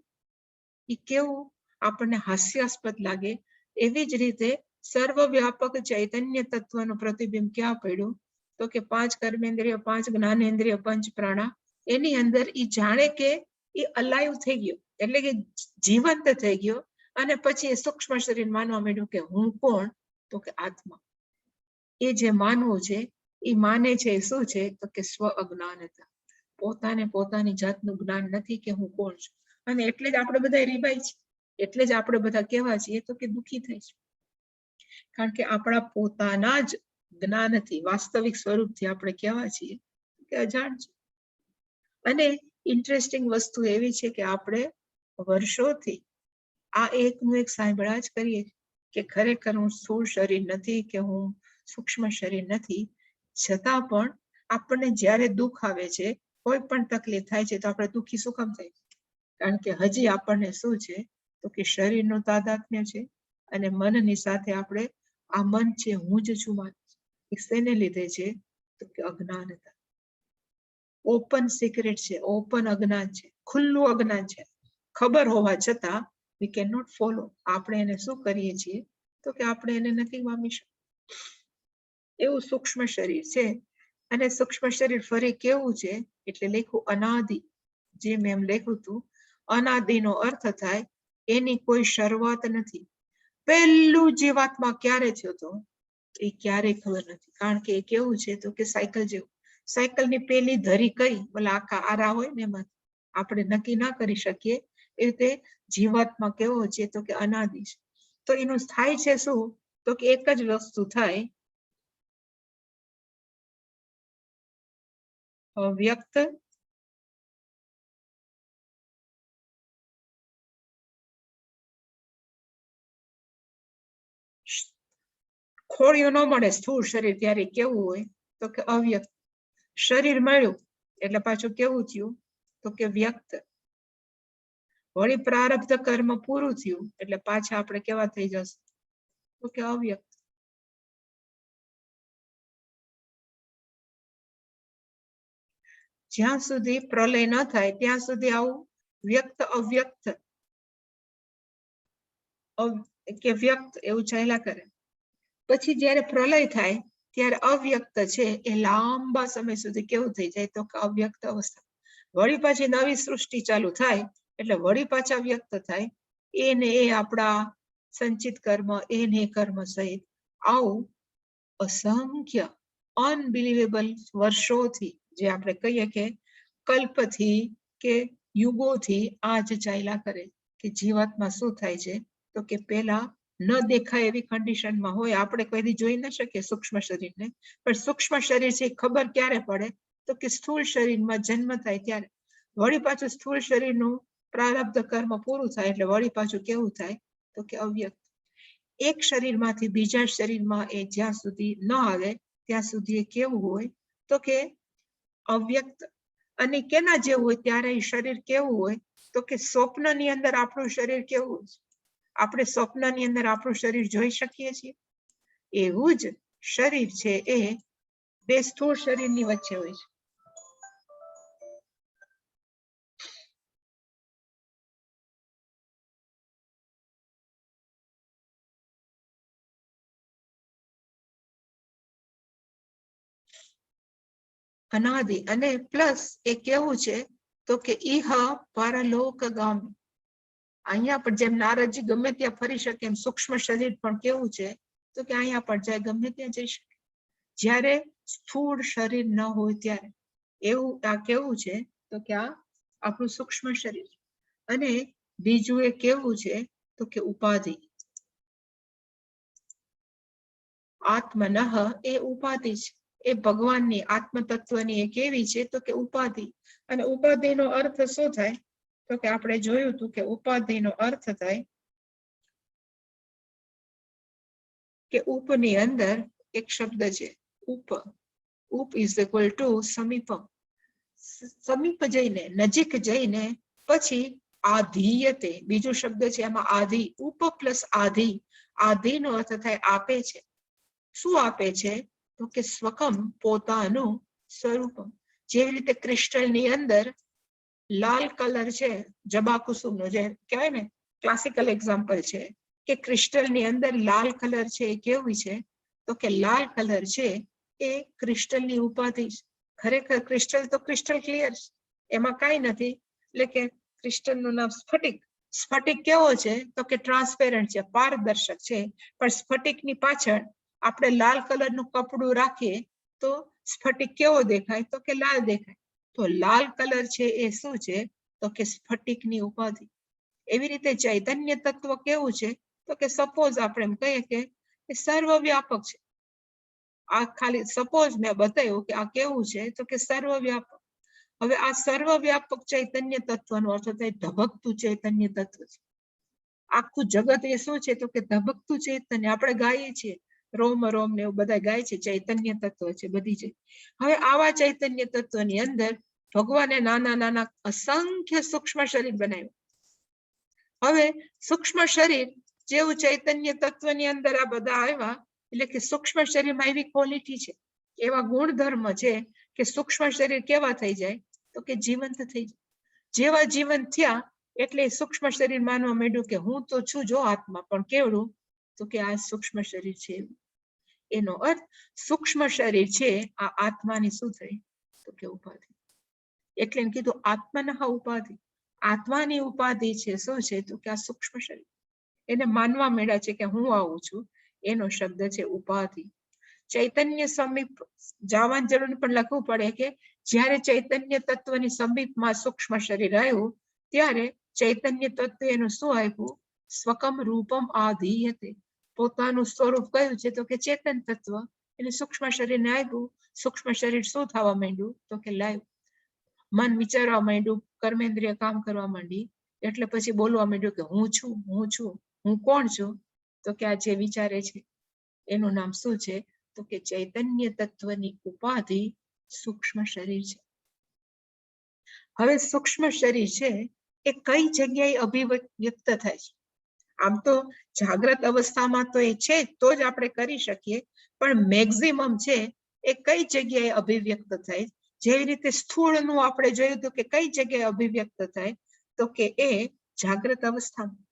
એ કેવું આપણને હાસ્યાસ્પદ લાગે. એવી જ રીતે સર્વવ્યાપક ચૈતન્ય તત્વનું પ્રતિબિંબ ક્યાં પડ્યું તો કે 5 કર્મેન્દ્રિય, 5 જ્ઞાનેન્દ્રિય, પંચ પ્રાણા એની અંદર એ જાણે કે એ અલાઈવ થઈ ગયો એટલે કે જીવંત થઈ ગયો. અને પછી એ સૂક્ષ્મ શરીર માનવા માંડ્યું કે હું કોણ તો કે આત્મા. એ જે માનવું છે એ માને છે શું છે તો કે સ્વ અજ્ઞાનતા. પોતાને પોતાની જાતનું જ્ઞાન નથી કે હું કોણ છું. અને એટલે જ આપણે બધા રીબાઈ છે. એટલે જ આપણે બધા કેવા છીએ તો કે દુઃખી થાય છે. કારણ કે આપણા પોતાના જ જ્ઞાનથી, વાસ્તવિક સ્વરૂપથી આપણે કેવા છીએ કે અજાણ છે. અને ઇન્ટરેસ્ટિંગ વસ્તુ એવી છે કે આપણે વર્ષોથી આ એકનું એક સાંભળ્યા જ કરીએ કે ખરેખર હું સ્થૂળ શરીર નથી કે હું સૂક્ષ્મ શરીર નથી. છતાં પણ આપણને જ્યારે દુઃખ આવે છે, કોઈ પણ તકલીફ થાય છે તો આપણે દુઃખી શું કામ થાય? કારણ કે હજી આપણને શું છે તો કે શરીરનું તાદાત્મ્ય છે અને મનની સાથે આપણે આ મન છે હું જ છું માનું. શેને લીધે છે તો કે અજ્ઞાનતા. ઓપન સિક્રેટ છે, ઓપન અજ્ઞાન છે, ખુલ્લું અજ્ઞાન છે. ખબર હોવા છતાં વી કેન નોટ ફોલો. આપણે એને શું કરીએ છીએ તો કે આપણે એને નથી પામી શકતા. એવું સૂક્ષ્મ શરીર છે. અને સૂક્ષ્મ શરીર ફરી કેવું છે એટલે લખ્યું અનાદિ. જે મેં એમ લખ્યું હતું, અનાદિનો અર્થ થાય એની કોઈ શરૂઆત નથી. પહેલું જીવાત્મા ક્યારે થયો હતો એ ક્યારેય ખબર નથી. કારણ કે એ કેવું છે તો કે સાયકલ જેવું. સાયકલની પેલી ધરી કઈ બોલા આખા આરા હોય ને એમાં આપણે નક્કી ના કરી શકીએ. એ રીતે જીવાત્મા કેવો છે તો કે અનાદિ છે. તો એનું થાય છે શું તો કે એક જ વસ્તુ થાય, અવ્યક્ત ખોળિયું ન મળે સ્થૂળ શરીર ત્યારે કેવું હોય તો કે અવ્યક્ત. શરીર મળ્યું એટલે પાછું કેવું થયું તો કે વ્યક્ત. વળી પ્રારબ્ધ કર્મ પૂરું થયું એટલે પાછા આપણે કેવા થઈ જશે તો કે અવ્યક્ત. જ્યાં સુધી પ્રલય ન થાય ત્યાં સુધી આવું વ્યક્ત અવ્યક્ત કે વ્યક્ત એવું ચાલ્યા કરે. પછી જયારે પ્રલય થાય ત્યારે અવ્યક્ત છે એ લાંબા સમય સુધી કેવું થઈ જાય તો કે અવ્યક્ત અવસ્થા. વળી પાછી નવી સૃષ્ટિ ચાલુ થાય એટલે વળી પાછા વ્યક્ત થાય. એને એ આપણા સંચિત કર્મ એને કર્મ સહિત આવું અસંખ્ય અનબિલિવેબલ વર્ષોથી, જે આપણે કહીએ કે કલ્પથી કે યુગોથી આ જ ચાલ્યા કરે. કે જીવાતમાં શું થાય છે તો કે પેલા ન દેખાય એવી કન્ડિશનમાં હોય. આપણે કોઈ જોઈ ન શકીએ સૂક્ષ્મ શરીરને, પણ સૂક્ષ્મ શરીર છે ખબર ક્યારે પડે તો કે સ્થૂળ શરીરમાં જન્મ થાય ત્યારે. વળી પાછું સ્થૂળ શરીરનું પ્રારબ્ધ કર્મ પૂરું થાય એટલે વળી પાછું કેવું થાય તો કે અવ્યક્ત. એક શરીરમાંથી બીજા શરીરમાં એ જ્યાં સુધી ન આવે ત્યાં સુધી એ કેવું હોય તો કે અવ્યક્ત. અને કેના જેવું હોય ત્યારે એ શરીર કેવું હોય તો કે સ્વપ્નની અંદર આપણું શરીર કેવું છે. આપણે સ્વપ્નની અંદર આપણું શરીર જોઈ શકીએ છીએ. એવું જ શરીર છે એ બે સ્થૂળ શરીરની વચ્ચે હોય છે. અનાદિ અને પ્લસ એ કેવું છે તો કે ઈહ પરલોકગામી. અહીંયા પણ જેમ નારદજી ગમે ત્યાં ફરી શકે એમ સૂક્ષ્મ શરીર પણ કેવું છે તો કે અહીંયા પણ જાય ગમે ત્યાં જઈ શકે જ્યારે સ્થૂળ શરીર ન હોય ત્યારે. એવું આ કેવું છે તો કે આ આપણું સૂક્ષ્મ શરીર. અને બીજું એ કેવું છે તો કે ઉપાધિ. આત્મનઃ એ ઉપાધિ છે. એ ભગવાનની આત્મ તત્વની એ કેવી છે તો કે ઉપાધિ. અને ઉપાધિનો અર્થ શું થાય તો કે આપણે જોયું હતું કે ઉપાધિનો અર્થ થાય કે ઉપની અંદર એક શબ્દ છે ઉપ. ઉપ ઇઝ ઇક્વલ ટુ સમીપમ. સમીપ જઈને નજીક જઈને પછી આધીયતે બીજો શબ્દ છે એમાં આધિ. ઉપ પ્લસ આધિ. આધિનો અર્થ થાય આપે છે. શું આપે છે તો કે સ્વકમ પોતાનું સ્વરૂપમ. જેવી રીતે ક્રિસ્ટલની અંદર લાલ કલર છે જબા કુસુમનો, જે કહેવાય ને ક્લાસિકલ એક્ઝામ્પલ છે કે ક્રિસ્ટલની અંદર લાલ કલર છે એ કેવી છે તો કે લાલ કલર છે એ ક્રિસ્ટલની ઉપાધિ છે. ખરેખર ક્રિસ્ટલ તો ક્રિસ્ટલ ક્લિયર છે, એમાં કાંઈ નથી. એટલે કે ક્રિસ્ટલનું નામ સ્ફટિક. સ્ફટિક કેવો છે તો કે ટ્રાન્સપેરન્ટ છે, પારદર્શક છે. પણ સ્ફટિકની પાછળ આપણે લાલ કલરનું કપડું રાખીએ તો સ્ફટિક કેવો દેખાય તો કે લાલ દેખાય. તો લાલ કલર છે એ શું છે તો કે સ્ફટિકની ઉપાધિ. એવી રીતે ચૈતન્ય તત્વ કેવું છે તો કે સપોઝ આપણે એમ કહીએ કે સર્વવ્યાપક છે. આ ખાલી સપોઝ મેં બતાવ્યું કે આ કેવું છે તો કે સર્વવ્યાપક. હવે આ સર્વવ્યાપક ચૈતન્ય તત્વનો અર્થ થાય ધબકતું ચૈતન્ય તત્વ છે. આખું જગત એ શું છે તો કે ધબકતું ચૈતન્ય. આપણે ગાઈએ છીએ રોમ રોમ ને એવું બધા ગાય છે, ચૈતન્ય તત્વ છે બધી છે. હવે આવા ચૈતન્ય તત્વની અંદર ભગવાને નાના નાના અસંખ્ય સૂક્ષ્મ શરીર બનાવ્યું. હવે સૂક્ષ્મ શરીર જેવું ચૈતન્ય તત્વની અંદર આ બધા આવ્યા એટલે કે સૂક્ષ્મ શરીરમાં એવી ક્વોલિટી છે, એવા ગુણધર્મ છે કે સૂક્ષ્મ શરીર કેવા થઈ જાય તો કે જીવંત થઈ જાય. જેવા જીવંત થયા એટલે સૂક્ષ્મ શરીર માનવા માંડ્યું કે હું તો છું જો આત્મા, પણ કેવડું તો કે આ સૂક્ષ્મ શરીર છે. એનો અર્થ સૂક્ષ્મ શરીર છે આ આત્માની શું થઈ તો કે ઉપાધિ. એટલે એને કીધું આત્મનઃ ઉપાધિ. આત્માની ઉપાધિ છે શું છે તો કે આ સૂક્ષ્મ શરીર. એને માનવા માંડ્યા છે કે હું આવું છું, એનો શબ્દ છે ઉપાધિ. ચૈતન્ય સમીપ જવાની જરૂર પણ લખવું પડે કે જ્યારે ચૈતન્ય તત્વની સમીપમાં સૂક્ષ્મ શરીર આવ્યું ત્યારે ચૈતન્ય તત્વ એનું શું આપ્યું? સ્વકમ રૂપમ આધીયતે. પોતાનું સ્વરૂપ કયું છે તો કે ચેતન તત્વ. એને સૂક્ષ્મ શરીરને આપ્યું. સૂક્ષ્મ શરીર શું થવા માંડ્યું તો કે લાઈવ. મન વિચારવા માંડ્યું, કર્મેન્દ્રિય કામ કરવા માંડી, એટલે પછી બોલવા માંડ્યું કે હું છું, હું છું. હું કોણ છું તો કે આ જે વિચારે છે એનું નામ શું છે તો કે ચૈતન્ય તત્વની ઉપાધિ સૂક્ષ્મ શરીર છે. હવે સૂક્ષ્મ શરીર છે એ કઈ જગ્યાએ અભિવ્યક્ત થાય છે? આમ તો જાગ્રત અવસ્થામાં તો એ છે તો જ આપણે કરી શકીએ, પણ મેક્સિમમ છે એ કઈ જગ્યાએ અભિવ્યક્ત થાય? જેવી રીતે સ્થૂળનું આપણે જોયું હતું કે કઈ જગ્યાએ અભિવ્યક્ત થાય તો કે એ જાગ્રત અવસ્થામાં.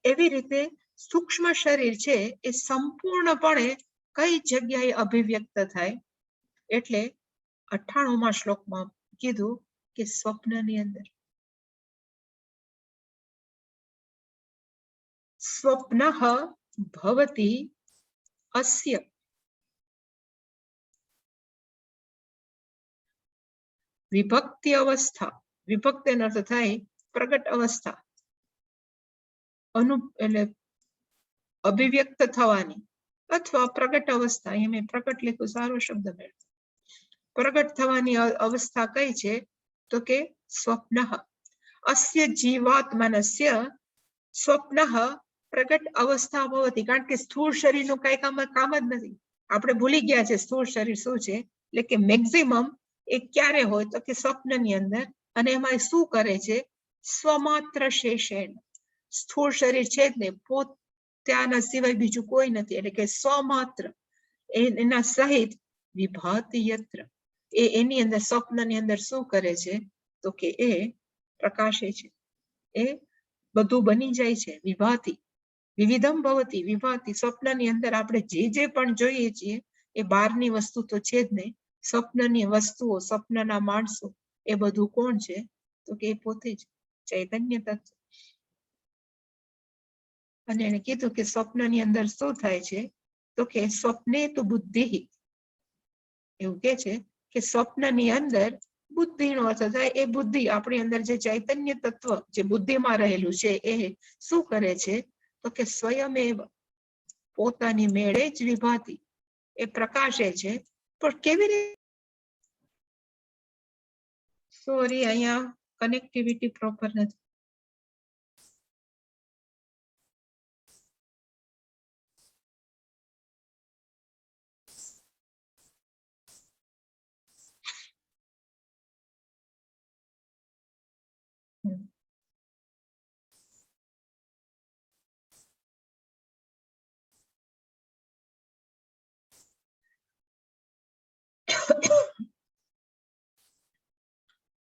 એવી રીતે સૂક્ષ્મ શરીર છે એ સંપૂર્ણપણે કઈ જગ્યાએ અભિવ્યક્ત થાય? એટલે 98મા શ્લોકમાં કીધું કે સ્વપ્નની અંદર. સ્વપ્નઃ ભવતિ અસ્ય વિભક્તિ અવસ્થા. વિભક્તિ એનો અર્થ થાય પ્રગટ અવસ્થા. એટલે અભિવ્યક્ત થવાની અથવા પ્રગટ અવસ્થા. અહીંયા મેં પ્રગટ લખ્યું, સારો શબ્દ મેળવ્યો. પ્રગટ થવાની અવસ્થા કઈ છે તો કે સ્વપ્નઃ. અસ્ય જીવાત્મનસ્ય સ્વપ્નઃ પ્રગટ અવસ્થા ભવતિ. કારણ કે સ્થૂળ શરીરનું કઈ કામ જ નથી. આપણે ભૂલી ગયા છે સ્થૂળ શરીર શું છે. એટલે કે મેક્સિમમ એ ક્યારે હોય તો કે સ્વપ્નની અંદર. અને એમાં શું કરે છે? સ્વમાત્ર શેષેણ. સ્થૂળ શરીર છે જ ને, પોતાના સિવાય બીજું કોઈ નથી. એટલે કે સ્વમાત્ર એના સહિત વિભાતિ યત્ર. એની અંદર સ્વપ્નની અંદર શું કરે છે તો કે એ પ્રકાશે છે. એ બધું બની જાય છે. વિભાતિ વિવિધમ ભવતી વિભાતિ. સ્વપ્નની અંદર આપણે જે પણ જોઈએ છીએ એ બહારની વસ્તુ તો છે જ નહીં. સ્વપ્નની વસ્તુઓ, સ્વપ્નના માણસો, એ બધું કોણ છે તો કે એ પોતે જ ચૈતન્ય તત્વ. અને એને કીધું કે સ્વપ્નની અંદર શું થાય છે તો કે સ્વપ્ને તો બુદ્ધિ. એવું કે છે કે સ્વપ્નની અંદર બુદ્ધિનો અર્થ થાય એ બુદ્ધિ. આપણી અંદર જે ચૈતન્ય તત્વ જે બુદ્ધિમાં રહેલું છે એ શું કરે છે તો કે સ્વયમેવ પોતાની મેળે જ વિભાતી. એ પ્રકાશે છે. પણ કેવી રીતે? સોરી, અહીંયા કનેક્ટિવિટી પ્રોપર નથી.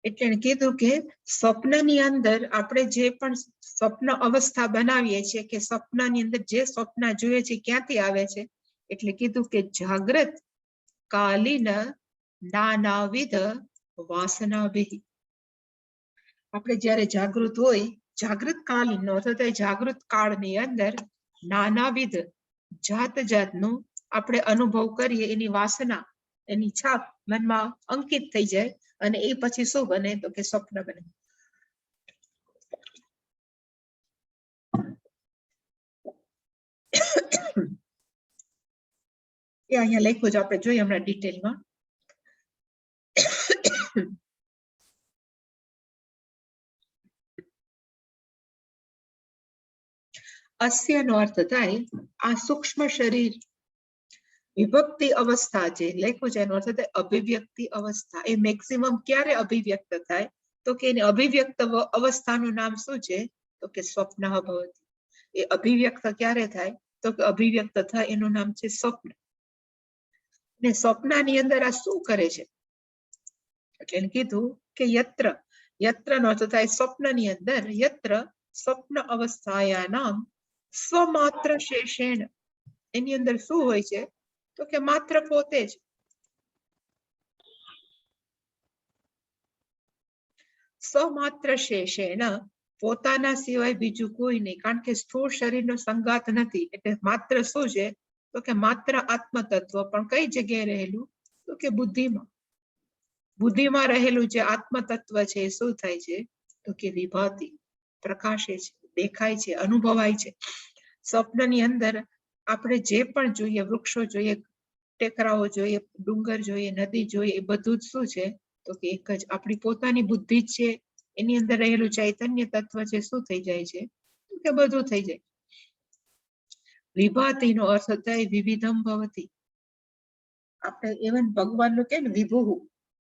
એટલે કીધું કે સ્વપ્નની અંદર આપણે જે પણ સ્વપ્ન અવસ્થા બનાવીએ છીએ કે સ્વપ્નની અંદર જે સ્વપ્ન જોઈએ છે ક્યાંથી આવે છે? એટલે કીધું કે જાગ્રત કાલીન નાનાવિધ વાસનાભિ. આપણે જ્યારે જાગૃત હોય, જાગૃત કાલીન અર્થ જાગૃત કાળની અંદર નાનાવિધ જાત જાતનું આપણે અનુભવ કરીએ. એની વાસના, એની છાપ મનમાં અંકિત થઈ જાય. અને એ પછી શું બને તો કે સ્વપ્ન બને. એ અહીંયા લખ્યું છે, આપણે જોઈએ હમણાં ડિટેલમાં. અસ્ય નો અર્થ થાય આ સૂક્ષ્મ શરીર. વિભક્તિ અવસ્થા જે લખ્યું છે એનો અર્થ થાય અભિવ્યક્તિ અવસ્થા. એ મેક્સિમમ ક્યારે અભિવ્યક્ત થાય તો કે એની અભિવ્યક્ત અવસ્થાનું નામ શું છે તો કે સ્વપ્ન ભવતિ. એ અભિવ્યક્ત ક્યારે થાય તો કે અભિવ્યક્ત થાય એનું નામ છે સ્વપ્ન. ને સ્વપ્નની અંદર આ શું કરે છે એટલે એને કીધું કે યત્ર યત્ર નો અર્થ થાય સ્વપ્નની અંદર યત્ર સ્વપ્ન અવસ્થાયાનામ સ્વમાત્ર શેષેણ એની અંદર શું હોય છે તો કે માત્ર પોતે જ સ્વમાત્ર શેષેણ પોતાના સિવાય બીજું કોઈ નહીં કારણ કે સ્થૂળ શરીરનો સંગાત નથી એટલે માત્ર શું છે તો કે માત્ર આત્મ તત્વ પણ કઈ જગ્યાએ રહેલું તો કે બુદ્ધિમાં બુદ્ધિમાં રહેલું જે આત્મ તત્વ છે એ શું થાય છે તો કે વિભાતી પ્રકાશે છે દેખાય છે અનુભવાય છે સ્વપ્નની અંદર આપણે જે પણ જોઈએ વૃક્ષો જોઈએ ટેકરાઓ જોઈએ ડુંગર જોઈએ નદી જોઈએ એ બધું જ શું છે તો કે એક જ આપણી પોતાની બુદ્ધિ જ છે એની અંદર રહેલું ચૈતન્ય તત્વ છે શું થઈ જાય છે તો કે બધું થઈ જાય વિભાતી નો અર્થ થાય વિવિધમ ભવતી આપણે even ભગવાનનું કે ને વિભુ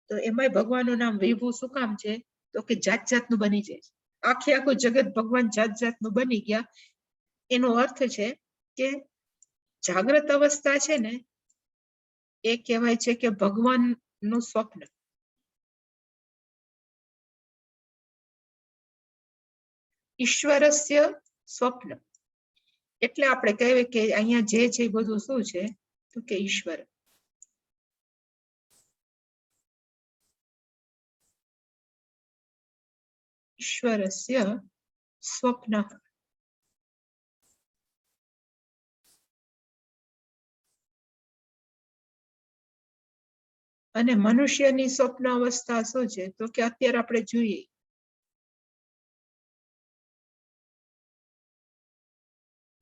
તો એમાંય ભગવાનનું નામ વિભુ શું કામ છે તો કે જાત જાતનું બની જાય આખે આખું જગત ભગવાન જાત જાતનું બની ગયા એનો અર્થ છે કે જાગ્રત અવસ્થા છે ને એ કહેવાય છે કે ભગવાનનું સ્વપ્ન ઈશ્વરસ્ય સ્વપ્ન એટલે આપણે કહેવાય કે અહીંયા જે છે બધું શું છે તો કે ઈશ્વર ઈશ્વરસ્ય સ્વપ્ન અને મનુષ્યની સ્વપ્ન અવસ્થા શું છે તો કે અત્યારે આપણે જોઈએ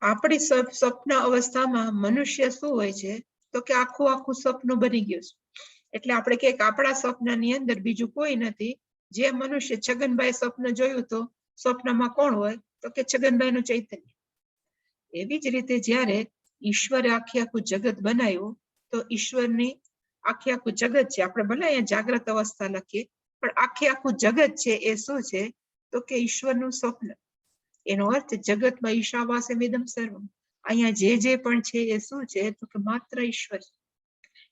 આપણી સ્વપ્ન અવસ્થામાં મનુષ્ય શું હોય છે તો કે આખું આખું સપનું બની ગયું છે એટલે આપણે કે આપણા સ્વપ્નની અંદર બીજું કોઈ નથી જે મનુષ્ય છગનભાઈ સ્વપ્ન જોયું તો સ્વપ્નમાં કોણ હોય તો કે છગનભાઈનું ચૈતન્ય એવી જ રીતે જ્યારે ઈશ્વરે આખી આખું જગત બનાવ્યું તો ઈશ્વરની આખી આખું જગત છે આપણે ભલે અહીંયા જાગ્રત અવસ્થા લખીએ પણ આખે આખું જગત છે એ શું છે તો કે ઈશ્વરનું સ્વપ્ન એનો અર્થ જગતમાં ઈશાવાસે વિદમ સર્વમ અહીંયા જે પણ છે એ શું છે તો કે માત્ર ઈશ્વર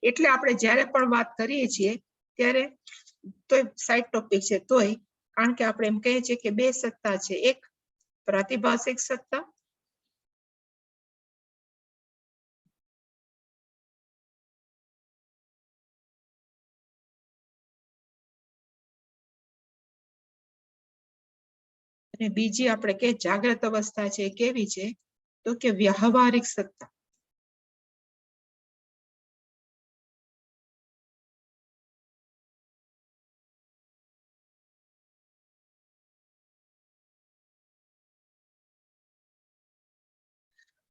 એટલે આપણે જ્યારે પણ વાત કરીએ છીએ ત્યારે તો સાઈડ ટોપિક છે તોય કારણ કે આપણે એમ કહીએ છીએ કે બે સત્તા છે એક પ્રાતિભાષિક સત્તા અને બીજી આપણે કે જાગ્રત અવસ્થા છે કેવી છે તો કે વ્યવહારિક સત્તા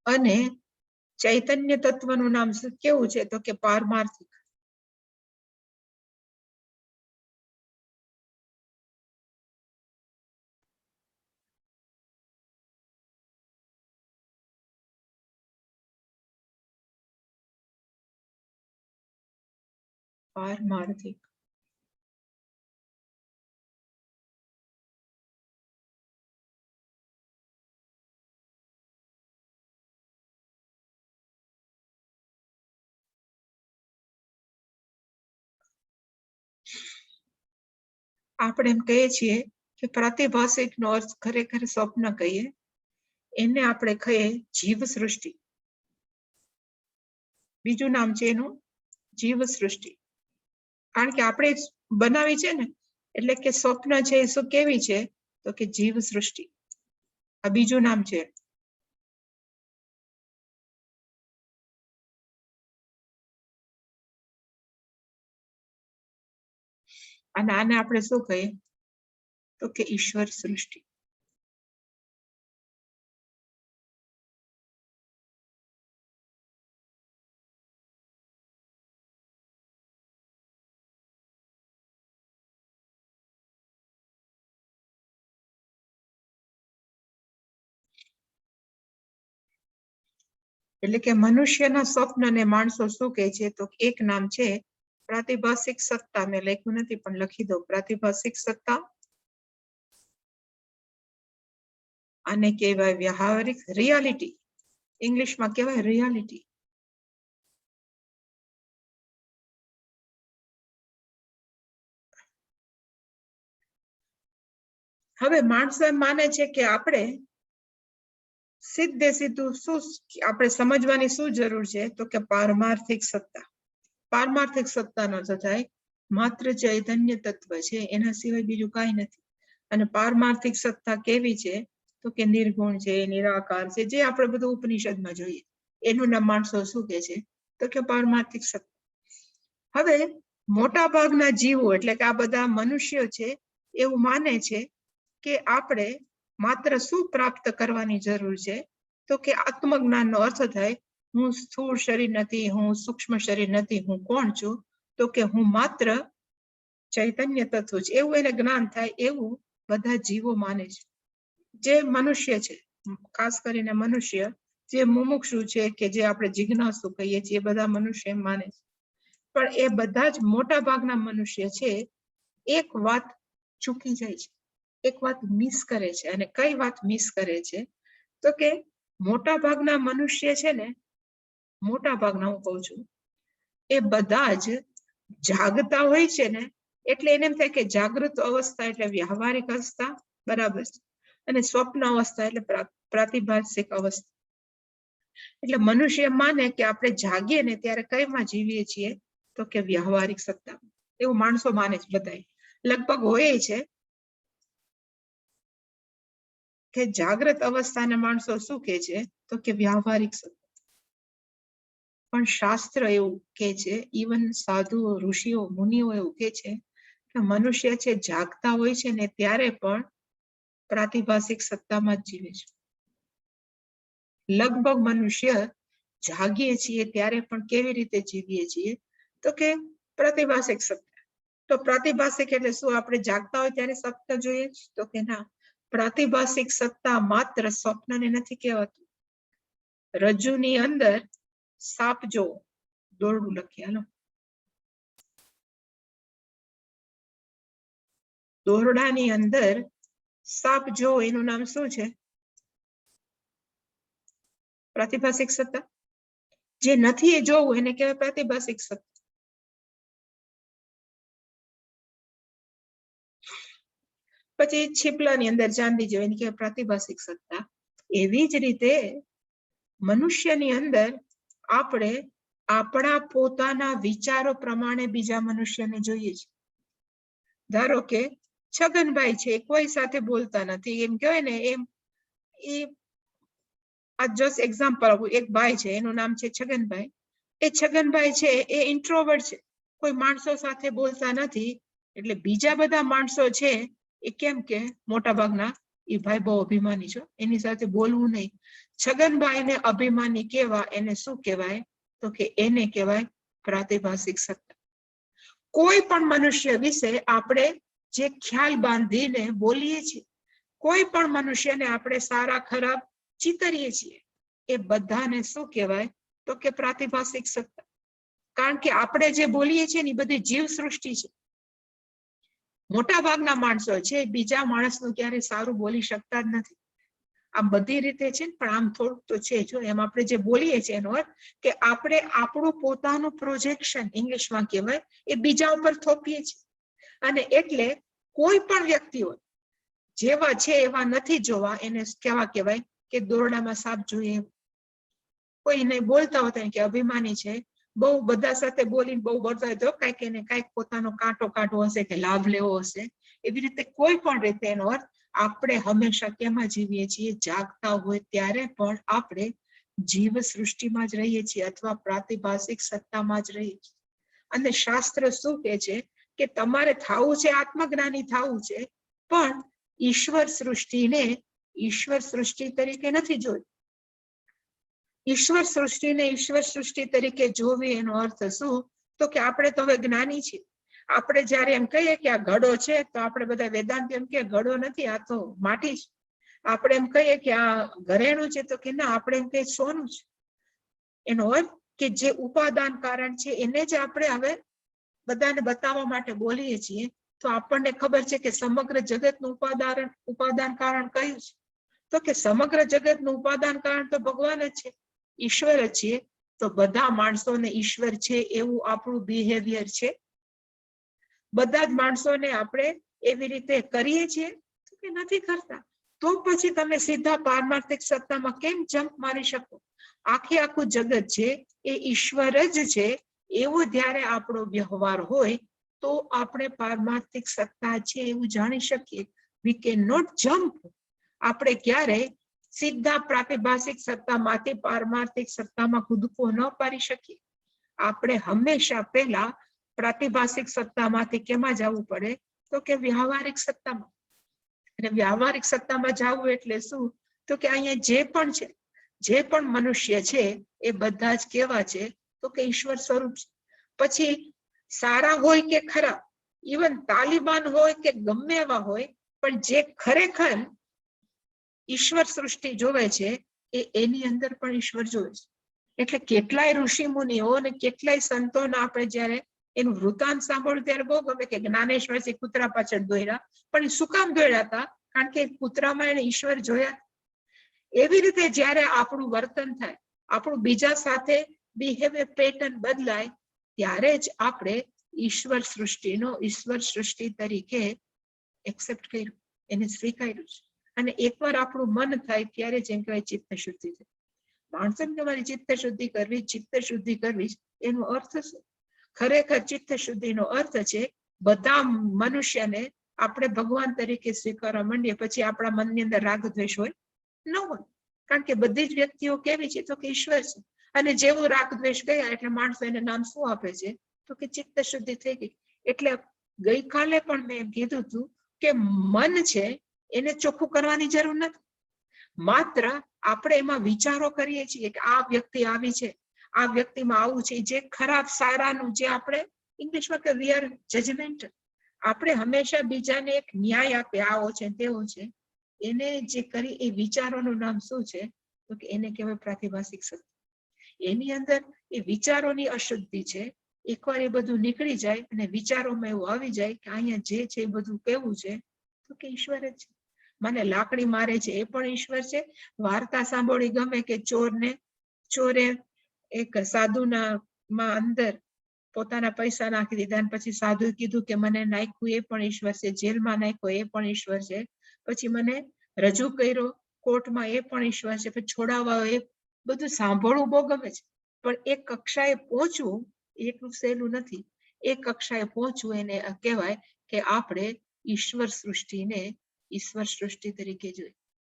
અને ચૈતન્ય તત્વનું નામ કેવું છે તો કે પારમાર્થિક પારમાર્થિક આપણે એમ કહીએ છીએ કે પ્રાતિભાષિક નો અર્થ ખરેખર સ્વપ્ન કહીએ એને આપણે કહીએ જીવ સૃષ્ટિ બીજું નામ છે એનું જીવ સૃષ્ટિ કારણ કે આપણે બનાવી છે ને એટલે કે સ્વપ્ન છે એ શું કેવી છે તો કે જીવ સૃષ્ટિ આ બીજું નામ છે અને આને આપણે શું કહીએ તો કે ઈશ્વર સૃષ્ટિ એટલે કે મનુષ્યના સ્વપ્નને માણસો શું કહે છે તો એક નામ છે પ્રાતિભાષિક સત્તા મેં લખ્યું નથી પણ લખી દો પ્રાતિભાષિક સત્તા આને કહેવાય વ્યવહારિક રિયાલિટી ઇંગ્લિશમાં કહેવાય રિયાલિટી હવે માણસો એમ માને છે કે આપણે સીધે સીધું શું આપણે સમજવાની શું જરૂર છે, તો કે પારમાર્થિક સત્તા. પારમાર્થિક સત્તાનો અર્થ થાય માત્ર ચૈતન્ય તત્વ છે, એના સિવાય બીજું કાંઈ નથી. અને પારમાર્થિક સત્તા કેવી છે, તો કે નિર્ગુણ છે, નિરાકાર છે, જે આપણે બધું ઉપનિષદમાં જોઈએ. એનું નામ માણસો શું કે છે, તો કે પારમાર્થિક સત્તા. હવે મોટા ભાગના જીવો એટલે કે આ બધા મનુષ્યો છે એવું માને છે કે આપણે માત્ર શું પ્રાપ્ત કરવાની જરૂર છે, તો કે આત્મજ્ઞાનનો અર્થ થાય હું સ્થૂળ શરીર નથી, હું સૂક્ષ્મ શરીર નથી, હું કોણ છું, તો કે હું માત્ર ચૈતન્ય તત્વ છે, એવું એને જ્ઞાન થાય એવું બધા જીવો માને છે. જે મનુષ્ય છે, ખાસ કરીને મનુષ્ય જે મુમુક્ષુ છે કે જે આપણે જિજ્ઞાસુ કહીએ છીએ, બધા મનુષ્ય માને છે. પણ એ બધા જ મોટા ભાગના મનુષ્ય છે એક વાત ચૂકી જાય છે, એક વાત મિસ કરે છે. અને કઈ વાત મિસ કરે છે, તો કે મોટા ભાગના મનુષ્ય છે ને, મોટા ભાગના હું કહું છું, એ બધા જ જાગતા હોય છે ને, એટલે એને એમ થાય કે જાગૃત અવસ્થા એટલે વ્યવહારિક અવસ્થા બરાબર છે, અને સ્વપ્ન અવસ્થા એટલે પ્રાતિભાષિક અવસ્થા. એટલે મનુષ્ય માને કે આપણે જાગીએ ને ત્યારે કઈમાં જીવીએ છીએ, તો કે વ્યવહારિક સત્તા. એવું માણસો માને છે બધા, લગભગ હોય છે કે જાગ્રત અવસ્થાને માણસો શું કે છે, તો કે વ્યવહારિક સત્તા. પણ શાસ્ત્ર એવું કે છે, ઇવન સાધુઓ, ઋષિઓ, મુનિઓ એવું કે છે કે મનુષ્ય છે જાગતા હોય છે ને ત્યારે પણ પ્રાતિભાષિક સત્તામાં જ જીવે છે. લગભગ મનુષ્ય જાગીએ છીએ ત્યારે પણ કેવી રીતે જીવીએ છીએ, તો કે પ્રાતિભાષિક સત્તા. તો પ્રાતિભાષિક એટલે શું, આપણે જાગતા હોય ત્યારે સત્તા જોઈએ, તો કે ના, પ્રાતિભાષિક સત્તા માત્ર સ્વપ્નને નથી કહેવાતું. રજ્જુની અંદર સાપ જો, દોરડું લખીએ, હાલો, દોરડાની અંદર સાપ જો, એનું નામ શું છે, પ્રાતિભાષિક સત્તા. જે નથી એ જોવું એને કહેવાય પ્રાતિભાષિક સત્તા. પછી છીપલાની અંદર ચાંદી જો, એની કહેવાય પ્રાતિભાષિક સત્તા. એવી જ રીતે મનુષ્યની અંદર આપણે આપણા પોતાના વિચારો પ્રમાણે બીજા મનુષ્યને જોઈએ છીએ. ધારો કે છગનભાઈ છે, કોઈ સાથે બોલતા નથી, એમ કહેવાય ને, એમ એ આ જસ્ટ એક્ઝામ્પલ આપું, એક ભાઈ છે એનું નામ છે છગનભાઈ. એ છગનભાઈ છે એ ઇન્ટ્રોવર્ટ છે, કોઈ માણસો સાથે બોલતા નથી. એટલે બીજા બધા માણસો છે એ કેમ કે મોટા ભાગના એ ભાઈ બહુ અભિમાની છે, એની સાથે બોલવું નહીં. છગનભાઈને અભિમાની કેવા, એને શું કહેવાય, તો કે એને કહેવાય પ્રાતિભાષિક સત્તા. કોઈ પણ મનુષ્ય વિશે આપણે જે ખ્યાલ બાંધીને બોલીએ છીએ, કોઈ પણ મનુષ્યને આપણે સારા ખરાબ ચિતરીએ છીએ, એ બધાને શું કહેવાય, તો કે પ્રાતિભાષિક સત્તા. કારણ કે આપણે જે બોલીએ છીએ ને એ બધી જીવ સૃષ્ટિ છે. મોટા ભાગના માણસો છે બીજા માણસનું ક્યારે સારું બોલી શકતા જ નથી. આમ બધી રીતે છે ને, પણ આમ થોડુંક તો છે. જો એમ આપણે જે બોલીએ છીએ એનો અર્થ કે આપણે આપણું પોતાનું પ્રોજેક્શન, ઇંગ્લિશમાં કહેવાય, એ બીજા ઉપર થોપીએ છીએ. અને એટલે કોઈ પણ વ્યક્તિઓ જેવા છે એવા નથી જોવા, એને કેવા કહેવાય કે દોરડામાં સાપ જોઈએ. કોઈને બોલતા હોતા કે અભિમાની છે, બહુ બધા સાથે બોલીને બહુ બોલતા હોય તો કઈક એને કઈક પોતાનો કાંટો કાઢવો હશે કે લાભ લેવો હશે. એવી રીતે કોઈ પણ રીતે એનો અર્થ આપણે હંમેશા કેમાં જીવીએ છીએ, જાગતા હોય ત્યારે પણ આપણે જીવ સૃષ્ટિમાં જ રહીએ છીએ અથવા પ્રાતિભાષિક સત્તામાં જ રહીએ છીએ. અને શાસ્ત્ર શું કહે છે કે તમારે થવું છે આત્મજ્ઞાની થવું છે, પણ ઈશ્વર સૃષ્ટિને ઈશ્વર સૃષ્ટિ તરીકે નથી જોઈ. ઈશ્વર સૃષ્ટિને ઈશ્વર સૃષ્ટિ તરીકે જોવી એનો અર્થ શું, તો કે આપણે તો હવે જ્ઞાની છીએ. આપણે જયારે એમ કહીએ કે આ ઘડો છે, તો આપણે બધા વેદાંત એમ કે ઘડો નથી, આ તો માટી છે. આપણે એમ કહીએ કે આ ઘરેણું છે, તો કે ના, આપણે એમ કહીએ સોનું છે. એનો અર્થ કે જે ઉપાદાન કારણ છે એને જ આપણે હવે બધાને બતાવવા માટે બોલીએ છીએ. તો આપણને ખબર છે કે સમગ્ર જગતનું ઉપાદાન કારણ કયું છે, તો કે સમગ્ર જગતનું ઉપાદાન કારણ તો ભગવાન જ છે, ઈશ્વર જ છીએ. તો બધા માણસોને ઈશ્વર છે એવું આપણું બિહેવિયર છે. બધા જ માણસોને આપણે એવી રીતે કરીએ છીએ કે નથી કરતા. તો પછી તમે સીધા પારમાર્થિક સત્તામાં કેમ જમ્પ મારી શકો? આખું જગત છે એ ઈશ્વર જ છે એવો જ્યારે આપણો વ્યવહાર હોય તો આપણે પારમાર્થિક સત્તા છે એવું જાણી શકીએ. We can not jump. આપણે ક્યારે સીધા પ્રાતિભાષિક સત્તામાંથી પારમાર્થિક સત્તામાં કૂદકો ન પાડી શકીએ. આપણે હંમેશા પહેલા પ્રાતિભાષિક સત્તામાંથી કેમાં જવું પડે? તો કે વ્યવહારિક સત્તામાં. અને વ્યવહારિક સત્તામાં જવું એટલે શું? તો કે અહીંયા જે પણ છે, જે પણ મનુષ્ય છે એ બધા જ કેવા છે? તો કે ઈશ્વર સ્વરૂપ છે. પછી સારા હોય કે ખરાબ, ઇવન તાલિબાન હોય કે ગમે એવા હોય, પણ જે ખરેખર ઈશ્વર સૃષ્ટિ જોવે છે એની અંદર પણ ઈશ્વર જોવે છે. એટલે કેટલાય ઋષિ મુનિઓ અને કેટલાય સંતોને આપણે જયારે એનું વૃતાંત સાંભળ્યું ત્યારે બહુ ગમે કે જ્ઞાનેશ્વરજી કૂતરા પાછળ દોડ્યા. પણ એ શું કામ દોડ્યા હતા? કારણ કે કૂતરામાં એને ઈશ્વર જોયા. એવી રીતે જયારે આપણું વર્તન થાય, આપણું બીજા સાથે બિહેવિયર પેટર્ન બદલાય, ત્યારે જ આપણે ઈશ્વર સૃષ્ટિ તરીકે એક્સેપ્ટ કર્યું, એને સ્વીકાર્યું છે. અને એકવાર આપણું મન થાય ત્યારે જેમ કહેવાય ચિત્ત શુદ્ધિ થાય. માણસોને તમારી ચિત્ત શુદ્ધિ કરવી એનો અર્થ શું? ખરેખર ચિત્ત શુદ્ધિનો અર્થ છે બધા મનુષ્યને આપણે ભગવાન તરીકે સ્વીકારવા માંડીએ પછી આપણા મનની અંદર રાગ દ્વેષ હોય ન હોય. કારણ કે બધી જ વ્યક્તિઓ કેવી છે? તો કે ઈશ્વર છે. અને જેવો રાગ દ્વેષ ગયા એટલે માણસો એને નામ શું આપે છે? તો કે ચિત્ત શુદ્ધિ થઈ ગઈ. એટલે ગઈકાલે પણ મેં એમ કીધું હતું કે મન છે એને ચોખ્ખું કરવાની જરૂર નથી. માત્ર આપણે એમાં વિચારો કરીએ છીએ કે આ વ્યક્તિ આવી છે, આ વ્યક્તિમાં આવું છે, જે ખરાબ સારાનું જે આપણે ઇંગ્લિશમાં કે વી આર જજમેન્ટ. આપણે હંમેશા બીજાને એક ન્યાય આપે, આવો છે તેવો છે. એને જે કરી એ વિચારોનું નામ શું છે? તો કે એને કહેવાય પ્રાતિભાષિક સત્તા. એની અંદર એ વિચારોની અશુદ્ધિ છે. એકવાર એ બધું નીકળી જાય અને વિચારોમાં એવું આવી જાય કે અહીંયા જે છે એ બધું કેવું છે? તો કે ઈશ્વર જ છે. મને લાકડી મારે છે એ પણ ઈશ્વર છે. વાર્તા સાંભળી ગમે કે ચોરે એક સાધુના માં અંદર પોતાના પૈસા નાખી દીધા અને પછી સાધુએ કીધું કે મને નાખ્યું એ પણ ઈશ્વર છે, જેલમાં નાખ્યો એ પણ ઈશ્વર છે, પછી મને રજૂ કર્યો કોર્ટમાં એ પણ ઈશ્વર છે, પછી છોડાવવા એ બધું સાંભળવું બહુ ગમે છે. પણ એક કક્ષાએ પહોંચવું એટલું સહેલું નથી. એક કક્ષાએ પહોંચવું એને કહેવાય કે આપણે ઈશ્વર સૃષ્ટિ તરીકે જોઈએ.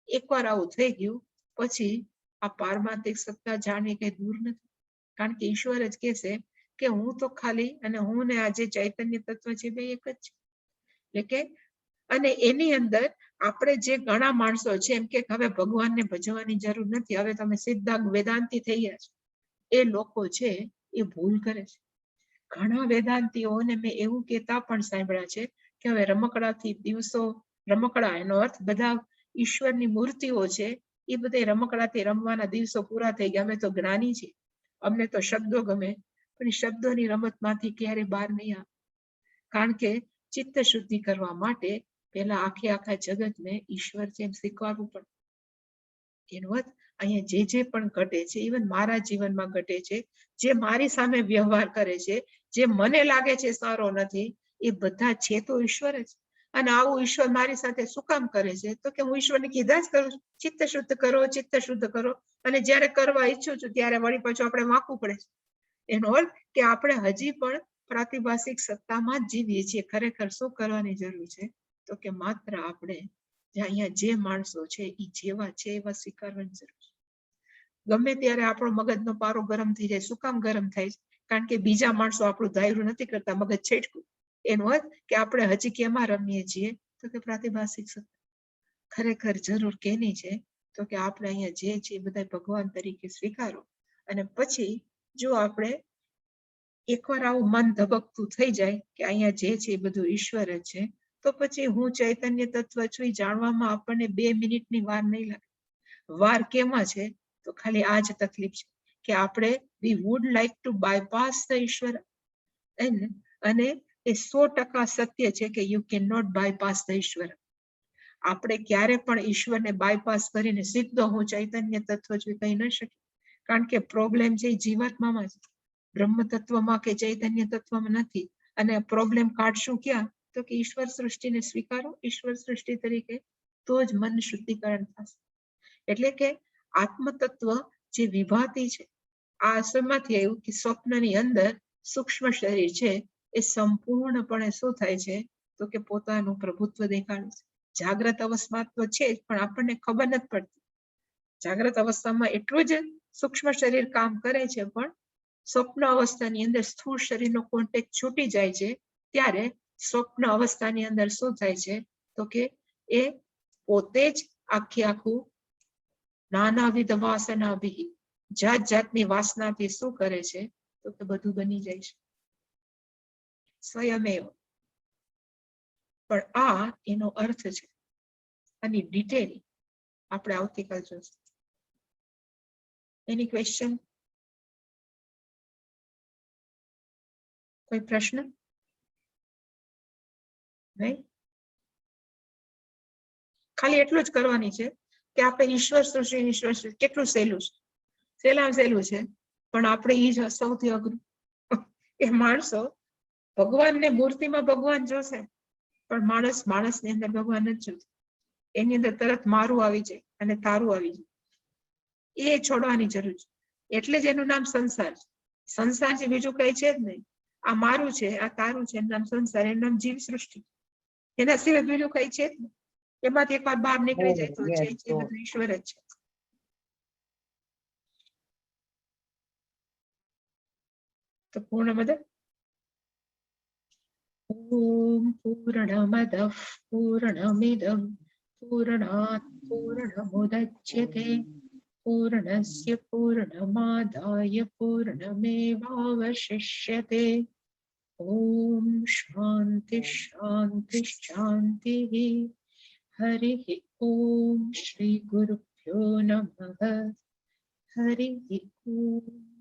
એકવાર આવું થઈ ગયું પછી આ પારમાર્થિક સત્તા જાણવી કઈ દૂર નથી. કારણ કે ઈશ્વર જ કહેશે કે હું તો ખાલી અને હું ને આ જે ચૈતન્ય તત્વ છે બે એક જ છે. એટલે કે અને એની અંદર આપણે જે ઘણા માણસો છે એમ કે હવે ભગવાનને ભજવાની જરૂર નથી, હવે તમે સીધા વેદાંતી થઈ ગયા છો. એ લોકો છે એ ભૂલ કરે છે. ઘણા વેદાંતીઓને મેં એવું કહેતા પણ સાંભળ્યા છે કે હવે રમકડા એનો અર્થ બધા ઈશ્વરની મૂર્તિઓ છે એ બધા રમકડાથી રમવાના દિવસો પૂરા થઈ ગયા. અમે તો જ્ઞાની છીએ, અમને તો શબ્દો ગમે, પણ શબ્દોની રમતમાંથી ક્યારે બહાર નહીં આવે. કારણ કે ચિત્ત શુદ્ધિ કરવા માટે પેલા આખા જગતને ઈશ્વર છે એમ સ્વીકારવું પડે. એનો અર્થ અહીંયા જે પણ ઘટે છે, ઇવન મારા જીવનમાં ઘટે છે, જે મારી સામે વ્યવહાર કરે છે, જે મને લાગે છે સારો નથી, એ બધા છે તો ઈશ્વર જ. અને આવું ઈશ્વર મારી સાથે શું કામ કરે છે? તો કે હું ઈશ્વરને કીધા જ કરું છું ચિત્ત શુદ્ધ કરો. અને જયારે કરવા ઈચ્છું છું ત્યારે વળી પાછું આપણે વાંકવું પડે છે. એનો અર્થ કે આપણે હજી પણ પ્રાતિભાષિક સત્તામાં જ જીવીએ છીએ. ખરેખર શું કરવાની જરૂર છે? તો કે માત્ર આપણે અહીંયા જે માણસો છે એ જેવા છે એવા સ્વીકારવાની જરૂર છે. ગમે ત્યારે આપણો મગજનો પારો ગરમ થઈ જાય. શું કામ ગરમ થાય? કારણ કે બીજા માણસો આપણું ધાર્યું નથી કરતા, મગજ છેટકું. એનો અર્થ કે આપણે હજી કેમાં રમીએ છીએ? તો કે પ્રાતિભાષિક સત્તા. ખરેખર જરૂર કેની છે? તો કે આપણે અહીંયા જે છે બધા ભગવાન તરીકે સ્વીકારો. અને પછી જો આપણે એકવાર આવું મન ધબકતું થઈ જાય કે અહીંયા જે છે એ બધું ઈશ્વર જ છે, તો પછી હું ચૈતન્ય તત્વ છું એ જાણવામાં આપણને 2 મિનિટની વાર નહીં લાગે. વાર કેમાં છે? તો ખાલી આ જ તકલીફ છે કે આપણે we would like to bypass the Ishwar. અને એ 100% સત્ય છે કે you can not bypass the Ishwar. આપણે ક્યારે પણ ઈશ્વરને બાયપાસ કરીને સીધો હું ચૈતન્ય તત્વ છું કહી ન શકીએ. કારણ કે પ્રોબ્લેમ છે જીવાત્મામાં છે, બ્રહ્મ તત્વમાં કે ચૈતન્ય તત્વમાં નથી. અને પ્રોબ્લેમ કાઢશું ક્યાં? તો કે ઈશ્વર સૃષ્ટિને સ્વીકારો ઈશ્વર સૃષ્ટિ તરીકે, તો જ મન શુદ્ધિકરણ થશે. એટલે કે આત્મતત્વ જે વિભાતી છે, આ આશ્રમમાંથી આવ્યું કે સ્વપ્નની અંદર સૂક્ષ્મ શરીર છે એ સંપૂર્ણપણે શું થાય છે, તો કે પોતાનું પ્રભુત્વ દેખાડે છે. જાગ્રત અવસ્થામાં તો છે જ, પણ આપણને ખબર નથી પડતી. જાગ્રત અવસ્થામાં એટલું જ સૂક્ષ્મ શરીર કામ કરે છે, પણ સ્વપ્ન અવસ્થાની અંદર સ્થૂળ શરીરનો કોન્ટેક્ટ છૂટી જાય છે, ત્યારે સ્વપ્ન અવસ્થાની અંદર શું થાય છે, તો કે એ પોતે જ આખું નાનાવિધ વાસનાભિ, જાત જાતની વાસનાથી શું કરે છે, તો કે બધું બની જાય છે સ્વયમેવ. પણ આ એનો અર્થ છે, આની ડિટેલ આપણે આવતીકાલ જોઈશું. એની ક્વેશ્ચન, કોઈ પ્રશ્ન? નહીં? ખાલી એટલું જ કરવાની છે કે આપણે ઈશ્વર સૃષ્ટિ કેટલું સહેલું છે, સહેલામાં સહેલું છે, પણ આપણે એ જ સૌથી અઘરું. એ માણસો ભગવાનને મૂર્તિમાં ભગવાન જોશે, પણ માણસની અંદર ભગવાન નથી જોતું. એની અંદર તરત મારું આવી જાય અને તારું આવી જાય. એ છોડવાની જરૂર છે. એટલે જ એનું નામ સંસાર છે. સંસાર છે બીજું કઈ છે જ નહીં. આ મારું છે, આ તારું છે, એનું નામ સંસાર, એનું નામ જીવ સૃષ્ટિ. એના સિવાય બીજું કઈ છે જ નહીં. એમાંથી એકવાર બહાર નીકળી જાય તો જે બધું ઈશ્વર જ છે. તો પૂર્ણમદ ઓમ પૂર્ણમદ પૂર્ણમિદં પૂર્ણાત પૂર્ણમુદચ્યતે પૂર્ણસ્ય પૂર્ણમાદાય પૂર્ણમેવાવશિષ્યતે. ઓમ શાંતિ શાંતિ શાંતિ. હરિ ઓમ શ્રી ગુરુભ્યો નમઃ. હરિ ઓમ.